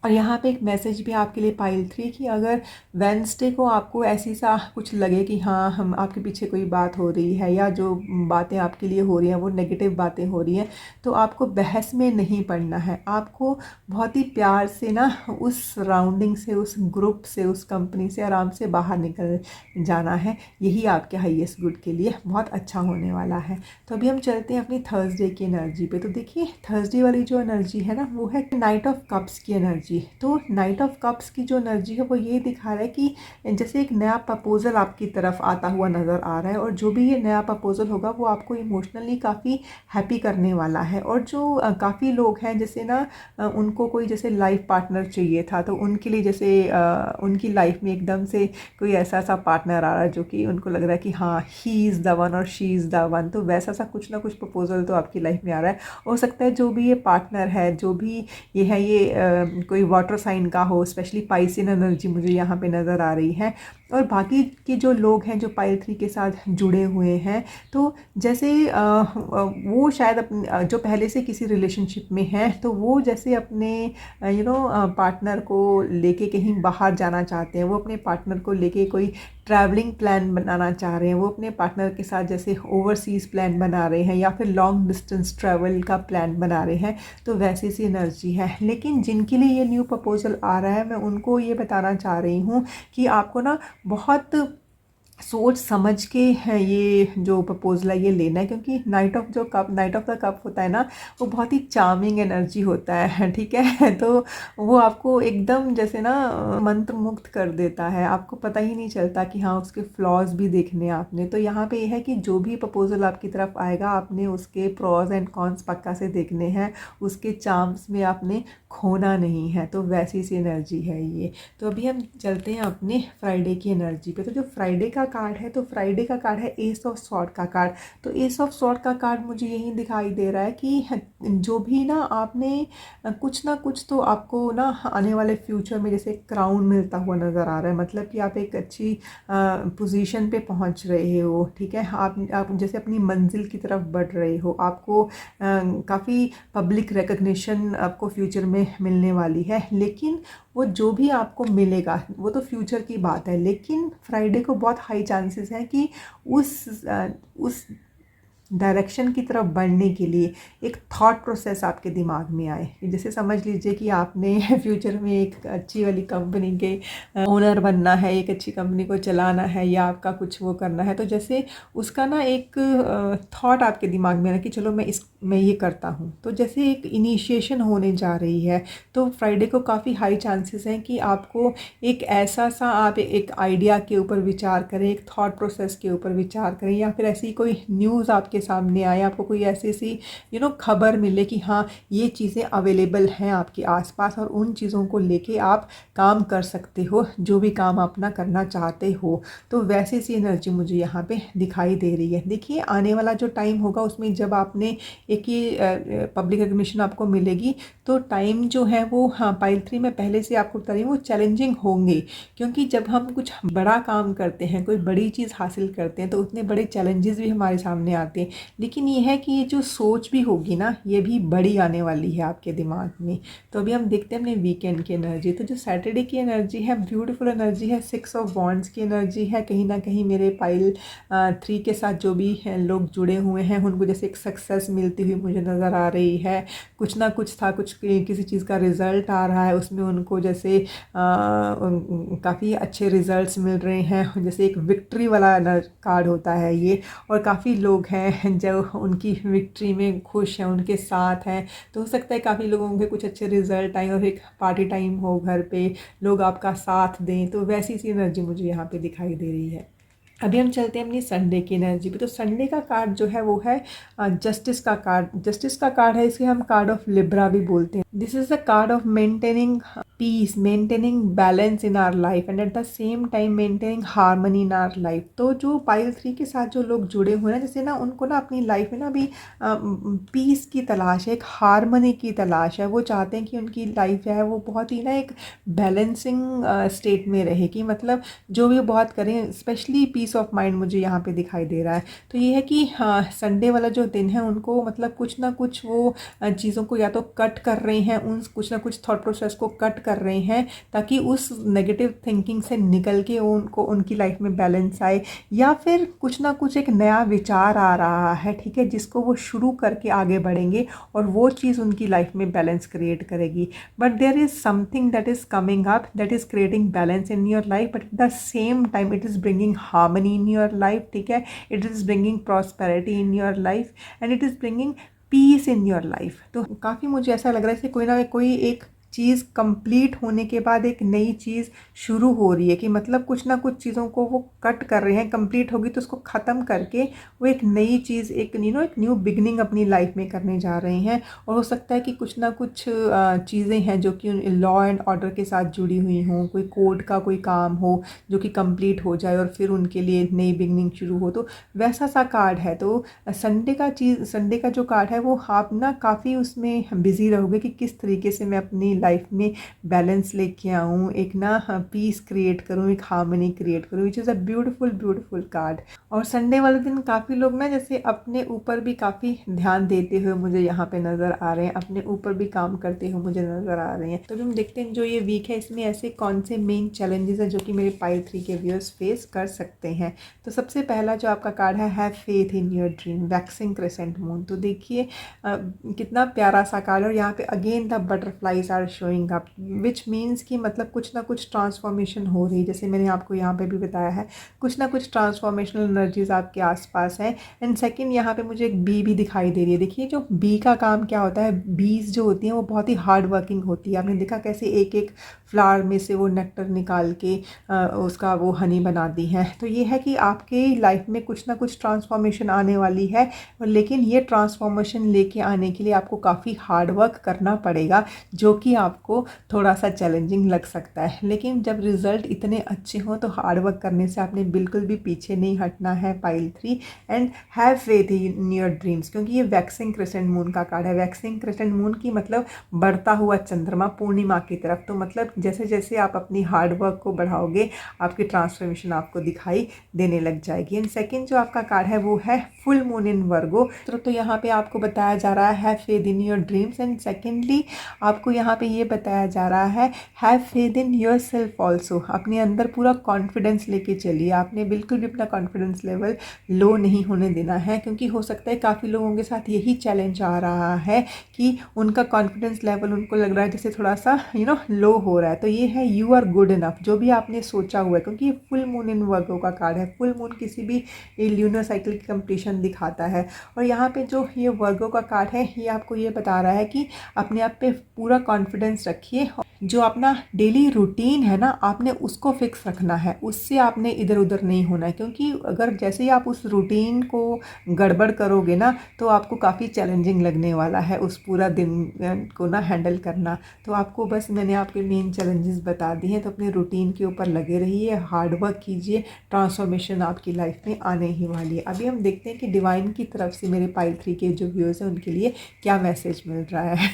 और यहाँ पे एक मैसेज भी आपके लिए पाइल 3 कि अगर वेडनेसडे को आपको ऐसी सा कुछ लगे कि हाँ हम आपके पीछे कोई बात हो रही है, या जो बातें आपके लिए हो रही हैं वो नेगेटिव बातें हो रही हैं, तो आपको बहस में नहीं पड़ना है। आपको बहुत ही प्यार से ना उस सराउंडिंग से, उस ग्रुप से, उस कंपनी से आराम से बाहर निकल जाना है। यही आपके हाईएस्ट गुड के लिए बहुत अच्छा होने वाला है। तो अभी हम चलते हैं अपनी थर्सडे की एनर्जी पे। तो देखिए थर्सडे वाली जो एनर्जी है ना वो है नाइट ऑफ कप्स की एनर्जी। तो नाइट ऑफ कप्स की जो एनर्जी है वो ये दिखा रहा है कि जैसे एक नया प्रपोजल आपकी तरफ आता हुआ नज़र आ रहा है, और जो भी ये नया प्रपोजल होगा वो आपको इमोशनली काफ़ी हैप्पी करने वाला है। और जो काफ़ी लोग हैं जैसे ना उनको कोई जैसे लाइफ पार्टनर चाहिए था, तो उनके लिए जैसे उनकी लाइफ में एकदम से कोई ऐसा सा पार्टनर आ रहा है जो कि उनको लग रहा है कि हाँ ही इज़ द वन और शी इज़ द वन, तो वैसा सा कुछ ना कुछ प्रपोजल तो आपकी लाइफ में आ रहा है। हो सकता है जो भी ये पार्टनर है, जो भी ये है, ये कोई वाटर साइन का हो, स्पेशली पाइसिन एनर्जी मुझे यहाँ पे नज़र आ रही है। और बाकी के जो लोग हैं जो पाइल 3 के साथ जुड़े हुए हैं, तो जैसे वो शायद जो पहले से किसी रिलेशनशिप में हैं, तो वो जैसे अपने पार्टनर को लेके कहीं बाहर जाना चाहते हैं, वो अपने पार्टनर को लेके कोई ट्रैवलिंग प्लान बनाना चाह रहे हैं, वो अपने पार्टनर के साथ जैसे ओवरसीज़ प्लान बना रहे हैं, या फिर लॉन्ग डिस्टेंस ट्रैवल का प्लान बना रहे हैं, तो वैसी सी एनर्जी है। लेकिन जिनके लिए ये न्यू प्रपोजल आ रहा है, मैं उनको ये बताना चाह रही हूँ कि आपको ना बहुत सोच समझ के है ये जो प्रपोजल है ये लेना है, क्योंकि नाइट ऑफ द कप होता है ना, वो बहुत ही चार्मिंग एनर्जी होता है, ठीक है। तो वो आपको एकदम जैसे ना मंत्र मुक्त कर देता है, आपको पता ही नहीं चलता कि हाँ उसके फ्लॉज भी देखने हैं आपने। तो यहाँ पे ये है कि जो भी प्रपोजल आपकी तरफ आएगा, आपने उसके प्रॉज एंड कॉन्स पक्का से देखने हैं, उसके चार्म्स में आपने खोना नहीं है। तो वैसी सी एनर्जी है ये। तो अभी हम चलते हैं अपने फ्राइडे की एनर्जी पे। तो जो फ्राइडे का कार्ड है, तो फ्राइडे का कार्ड है एस ऑफ स्वॉर्ड का कार्ड। तो एस ऑफ स्वॉर्ड का कार्ड मुझे यही दिखाई दे रहा है कि जो भी ना आपने कुछ ना कुछ तो आपको ना आने वाले फ्यूचर में जैसे क्राउन मिलता हुआ नज़र आ रहा है, मतलब कि आप एक अच्छी पोजीशन पे पहुंच रहे हो, ठीक है। आप जैसे अपनी मंजिल की तरफ बढ़ रहे हो, आपको काफ़ी पब्लिक रिकग्निशन आपको फ्यूचर में मिलने वाली है। लेकिन वो जो भी आपको मिलेगा वो तो फ्यूचर की बात है, लेकिन फ्राइडे को बहुत हाई चांसेस हैं कि उस डायरेक्शन की तरफ बढ़ने के लिए एक थॉट प्रोसेस आपके दिमाग में आए। जैसे समझ लीजिए कि आपने फ्यूचर में एक अच्छी वाली कंपनी के ओनर बनना है, एक अच्छी कंपनी को चलाना है, या आपका कुछ वो करना है, तो जैसे उसका ना एक थॉट आपके दिमाग में आना कि चलो मैं ये करता हूँ, तो जैसे एक इनिशिएशन होने जा रही है। तो फ्राइडे को काफ़ी हाई चांसेस हैं कि आपको एक ऐसा सा आप एक आइडिया के ऊपर विचार करें, एक थॉट प्रोसेस के ऊपर विचार करें, या फिर ऐसी कोई न्यूज़ आपके सामने आए, आपको कोई ऐसी सी खबर मिले कि हाँ ये चीज़ें अवेलेबल हैं आपके आसपास और उन चीज़ों को लेके आप काम कर सकते हो, जो भी काम अपना करना चाहते हो। तो वैसी सी एनर्जी मुझे यहाँ पे दिखाई दे रही है। देखिए आने वाला जो टाइम होगा उसमें जब आपने एक ही पब्लिक रिकग्निशन आपको मिलेगी, तो टाइम जो है वो हाँ पाइल 3 में पहले से आपको बता रही हूँ वो चैलेंजिंग होंगे, क्योंकि जब हम कुछ बड़ा काम करते हैं, कोई बड़ी चीज़ हासिल करते हैं, तो उतने बड़े चैलेंजेस भी हमारे सामने आते हैं। लेकिन ये है कि ये जो सोच भी होगी ना, ये भी बड़ी आने वाली है आपके दिमाग में। तो अभी हम देखते हैं अपने वीकेंड की एनर्जी। तो जो सैटरडे की एनर्जी है, ब्यूटीफुल एनर्जी है, 6 ऑफ वॉन्ड्स की एनर्जी है। कहीं ना कहीं मेरे पाइल 3 के साथ जो भी लोग जुड़े हुए हैं उनको जैसे एक सक्सेस मिलती हुई मुझे नज़र आ रही है। कुछ ना कुछ था, कुछ किसी चीज़ का रिज़ल्ट आ रहा है, उसमें उनको जैसे काफ़ी अच्छे रिज़ल्ट्स मिल रहे हैं, जैसे एक विक्ट्री वाला कार्ड होता है ये। और काफ़ी लोग हैं जो उनकी विक्ट्री में खुश हैं, उनके साथ हैं। तो हो सकता है काफ़ी लोगों के कुछ अच्छे रिज़ल्ट आए और एक पार्टी टाइम हो घर पे, लोग आपका साथ दें। तो वैसी सी एनर्जी मुझे यहाँ पे दिखाई दे रही है। अभी हम चलते हैं अपनी संडे की एनर्जी पे। तो संडे का कार्ड जो है वो है जस्टिस का कार्ड। जस्टिस का कार्ड है, इसे हम कार्ड ऑफ लिब्रा भी बोलते हैं। This is the card of maintaining peace, maintaining balance in our life and at the same time maintaining harmony in our life. तो जो पाइल 3 के साथ जो लोग जुड़े हुए हैं, जैसे ना उनको ना अपनी लाइफ में ना अभी पीस की तलाश है, एक हार्मनी की तलाश है। वो चाहते हैं कि उनकी लाइफ है वो बहुत ही ना एक बैलेंसिंग स्टेट में रहे, कि मतलब जो भी बहुत करें, स्पेशली पीस ऑफ माइंड मुझे यहाँ पे दिखाई दे रहा है। तो ये है कि हाँ संडे वाला जो दिन है उनको मतलब कुछ ना कुछ वो चीज़ों को या तो कट कर रहे हैं, उन कुछ ना कुछ थॉट प्रोसेस को कट कर रहे हैं, ताकि उस नेगेटिव थिंकिंग से निकल के उनको उनकी लाइफ में बैलेंस आए। या फिर कुछ ना कुछ एक नया विचार आ रहा है, ठीक है, जिसको वो शुरू करके आगे बढ़ेंगे और वो चीज़ उनकी लाइफ में बैलेंस क्रिएट करेगी। But there is something that is coming up that is creating balance in your life, but at the same time it is bringing harmony in your life, ठीक है। It is bringing prosperity in your life and it is bringing peace in your life. तो काफ़ी मुझे ऐसा लग रहा है कि कोई ना कोई एक चीज़ कंप्लीट होने के बाद एक नई चीज़ शुरू हो रही है, कि मतलब कुछ ना कुछ चीज़ों को वो कट कर रहे हैं, कंप्लीट होगी तो उसको ख़त्म करके वो एक नई चीज़, एक एक न्यू बिगनिंग अपनी लाइफ में करने जा रहे हैं। और हो सकता है कि कुछ ना कुछ चीज़ें हैं जो कि लॉ एंड ऑर्डर के साथ जुड़ी हुई हों, कोई कोर्ट का कोई काम हो जो कि कंप्लीट हो जाए और फिर उनके लिए नई बिगनिंग शुरू हो। तो वैसा सा कार्ड है। तो संडे का जो कार्ड है वो आप ना काफ़ी उसमें बिज़ी रहोगे कि किस तरीके से मैं अपनी लाइफ में बैलेंस लेके आऊँ, एक ना पीस क्रिएट करूँ, एक हार्मनी क्रिएट करूँ, which is a beautiful card. और संडे वाले दिन काफ़ी लोग ना जैसे अपने ऊपर भी काफ़ी ध्यान देते हुए मुझे यहाँ पे नज़र आ रहे हैं, अपने ऊपर भी काम करते हुए मुझे नज़र आ रहे हैं। तो हम देखते हैं जो ये वीक है इसमें ऐसे कौन से मेन चैलेंजेस हैं जो कि मेरे पाइल 3 के व्यूअर्स फेस कर सकते हैं। तो सबसे पहला जो आपका कार्ड है, have faith in your dream, waxing crescent moon. तो देखिए कितना प्यारा सा कार्ड। और यहाँ पे again the butterflies are showing up, which means कि मतलब कुछ ना कुछ ट्रांसफॉर्मेशन हो रही है। जैसे मैंने आपको यहाँ पे भी बताया है, कुछ ना कुछ ट्रांसफॉर्मेशनल एनर्जीज आपके आसपास है। एंड सेकंड यहाँ पे मुझे एक बी भी दिखाई दे रही है। देखिए जो बी का काम क्या होता है, बीज जो होती हैं वो बहुत ही हार्ड वर्किंग होती है। आपने देखा कैसे एक एक फ्लावर में से वो नेक्टर निकाल के उसका वो हनी बनाती हैं। तो ये है कि आपके लाइफ में कुछ ना कुछ ट्रांसफॉर्मेशन आने वाली है, लेकिन ये ट्रांसफॉर्मेशन लेके आने के लिए आपको काफ़ी हार्ड वर्क करना पड़ेगा, जो कि आपको थोड़ा सा चैलेंजिंग लग सकता है। लेकिन जब रिजल्ट इतने अच्छे हों तो हार्ड वर्क करने से आपने बिल्कुल भी पीछे नहीं हटना है pile 3। And have faith in your dreams, क्योंकि ये वैक्सिंग क्रेसेंट मून का कार्ड है। वैक्सिंग क्रेसेंट मून की मतलब बढ़ता हुआ चंद्रमा पूर्णिमा की तरफ। तो मतलब जैसे जैसे आप अपनी हार्ड वर्क को बढ़ाओगे आपकी ट्रांसफॉर्मेशन आपको दिखाई देने लग जाएगी। एंड सेकेंड जो आपका कार्ड है वो है फुल मून इन वर्गो। तो यहाँ पे आपको बताया जा रहा है have faith in your dreams. And secondly आपको यहाँ पे ये बताया जा रहा है have faith in your self also. अपने अंदर पूरा कॉन्फिडेंस लेके चलिए, आपने बिल्कुल भी अपना कॉन्फिडेंस लेवल लो नहीं होने देना है, क्योंकि हो सकता है काफ़ी लोगों के साथ यही चैलेंज आ रहा है कि उनका कॉन्फिडेंस लेवल उनको लग रहा है जैसे थोड़ा सा लो हो रहा है। तो ये है यू आर गुड इनफ, जो भी आपने सोचा हुआ है, क्योंकि ये फुल मून इन वर्गो का कार्ड है। फुल मून किसी भी ल्यूनर साइकिल की कंप्लीशन दिखाता है। और यहाँ पे जो ये वर्गो का कार्ड है ये आपको ये बता रहा है कि अपने आप पे पूरा कॉन्फिडेंस रखिए, जो अपना डेली रूटीन है ना, आपने उसको फिक्स रखना है, उससे आपने इधर उधर नहीं होना है। क्योंकि अगर जैसे ही आप उस रूटीन को गड़बड़ करोगे ना, तो आपको काफ़ी चैलेंजिंग लगने वाला है उस पूरा दिन को ना हैंडल करना। तो आपको बस मैंने आपके मेन चैलेंजेस बता दिए हैं। तो अपने रूटीन के ऊपर लगे रहिए, हार्ड वर्क कीजिए, ट्रांसफॉर्मेशन आपकी लाइफ में आने ही वाली है। अभी हम देखते हैं कि डिवाइन की तरफ से मेरे पाइल 3 के जो व्यूअर्स हैं उनके लिए क्या मैसेज मिल रहा है।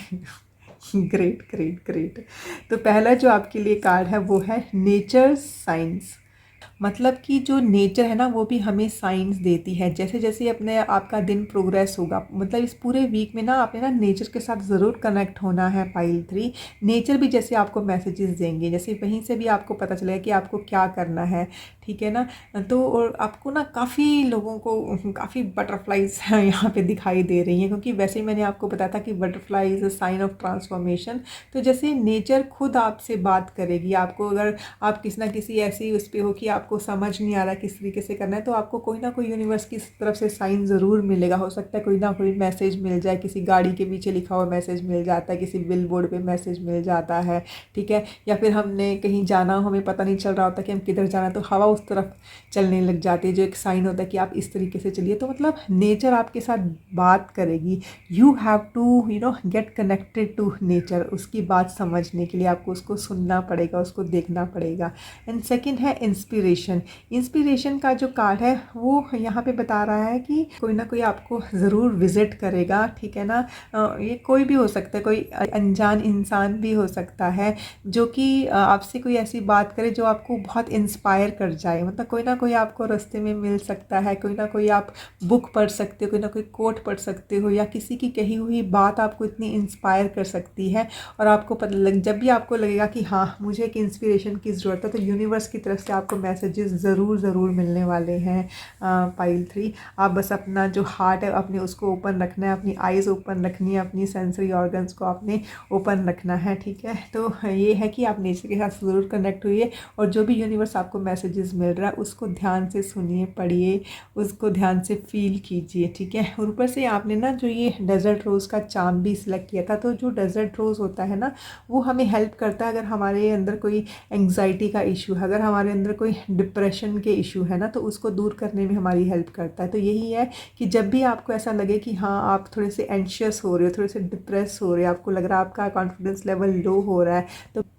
Great great great. तो पहला जो आपके लिए कार्ड है वो है नेचर साइंस। मतलब कि जो नेचर है ना, वो भी हमें साइंस देती है। जैसे जैसे अपने आपका दिन प्रोग्रेस होगा, मतलब इस पूरे वीक में ना आपने ना नेचर के साथ ज़रूर कनेक्ट होना है पाइल 3। नेचर भी जैसे आपको मैसेजेस देंगे, जैसे वहीं से भी आपको पता चलेगा कि आपको क्या करना है, ठीक है ना। तो और आपको ना काफ़ी लोगों को काफ़ी बटरफ्लाइज यहाँ पे दिखाई दे रही हैं, क्योंकि वैसे ही मैंने आपको बताया था कि butterfly is a sign of transformation. तो जैसे नेचर खुद आपसे बात करेगी, आपको अगर आप किसी ना किसी ऐसी उस पर हो कि आपको समझ नहीं आ रहा किस तरीके से करना है, तो आपको कोई ना कोई यूनिवर्स की तरफ से साइन ज़रूर मिलेगा। हो सकता है कोई ना कोई मैसेज मिल जाए, किसी गाड़ी के पीछे लिखा हुआ मैसेज मिल जाता है, किसी बिल बोर्ड पर मैसेज मिल जाता है, ठीक है। या फिर हमने कहीं जाना हो, हमें पता नहीं चल रहा होता कि हम किधर जाना है, तो हवा उस तरफ चलने लग जाती है, जो एक साइन होता है कि आप इस तरीके से चलिए। तो मतलब नेचर आपके साथ बात करेगी। You have to get connected to nature. उसकी बात समझने के लिए आपको उसको सुनना पड़ेगा, उसको देखना पड़ेगा। एंड सेकंड है इंस्पिरेशन। इंस्पिरेशन का जो कार्ड है वो यहाँ पे बता रहा है कि कोई ना कोई आपको ज़रूर विजिट करेगा, ठीक है ना। ये कोई भी हो सकता है, कोई अनजान इंसान भी हो सकता है, जो कि आपसे कोई ऐसी बात करे जो आपको बहुत इंस्पायर कर जाए। मतलब कोई ना कोई आपको रास्ते में मिल सकता है, कोई ना कोई आप बुक पढ़ सकते हो, कोई ना कोई कोट पढ़ सकते हो, या किसी की कही हुई बात आपको इतनी इंस्पायर कर सकती है। और आपको पता लग, जब भी आपको लगेगा कि हाँ मुझे एक इंस्पिरेशन की ज़रूरत है, तो यूनिवर्स की तरफ से आपको मैसेजेस ज़रूर ज़रूर मिलने वाले हैं पाइल 3। आप बस अपना जो हार्ट है अपने उसको ओपन रखना है, अपनी आइज़ ओपन रखनी है, अपनी सेंसरी ऑर्गन्स को आपने ओपन रखना है, ठीक है। तो ये है कि आप नेचर के साथ ज़रूर कनेक्ट हुइए, और जो भी यूनिवर्स आपको मैसेजेस मिल रहा है उसको ध्यान से सुनिए, पढ़िए, उसको ध्यान से फील कीजिए, ठीक है। और ऊपर से आपने ना जो ये डेजर्ट रोज़ का चार्म भी सिलेक्ट किया था, तो जो डेजर्ट रोज़ होता है ना, वो हमें हेल्प करता है अगर हमारे अंदर कोई एंग्जाइटी का इशू है, अगर हमारे अंदर कोई डिप्रेशन के इशू है ना, तो उसको दूर करने में हमारी हेल्प करता है। तो यही है कि जब भी आपको ऐसा लगे कि हाँ आप थोड़े से एंशियस हो रहे हो, थोड़े से डिप्रेस हो रहे हो, आपको लग रहा है आपका कॉन्फिडेंस लेवल लो हो रहा है,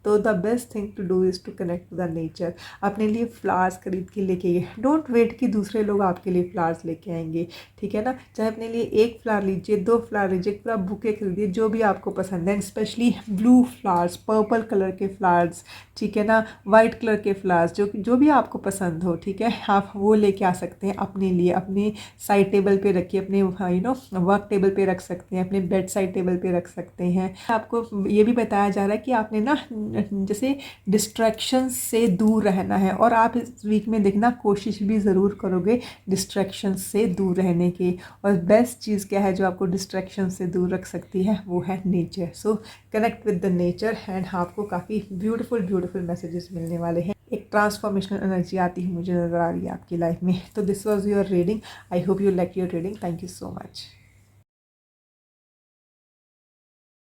तो the best thing to do is to connect to the nature. अपने लिए फ्लावर्स खरीद के लेके आइए। डोंट वेट कि दूसरे लोग आपके लिए फ्लावर्स लेके आएंगे, ठीक है ना। चाहे अपने लिए एक फ्लावर लीजिए, 2 फ्लावर लीजिए, पूरा बुके खरीदिए, जो भी आपको पसंद है। Specially blue flowers, purple colour के फ्लावर्स, ठीक है ना, वाइट कलर के फ्लावर्स, जो भी आपको पसंद हो, ठीक है, आप वो लेके आ सकते हैं अपने लिए। अपने साइड टेबल पे रखिए, अपने वर्क टेबल पे रख सकते हैं, अपने बेड साइड टेबल पे रख सकते हैं। आपको ये भी बताया जा रहा है कि आपने ना जैसे डिस्ट्रैक्शन से दूर रहना है, और आप इस वीक में देखना कोशिश भी ज़रूर करोगे डिस्ट्रैक्शन से दूर रहने की। और बेस्ट चीज़ क्या है जो आपको डिस्ट्रैक्शन से दूर रख सकती है, वो है nature. So connect with the nature, and आपको काफ़ी ब्यूटीफुल ब्यूटीफुल मैसेजेस मिलने वाले हैं। एक ट्रांसफॉर्मेशनल एनर्जी आती है मुझे नज़र आ रही है आपकी लाइफ में। तो this was your reading. I hope you like your reading. Thank you so much.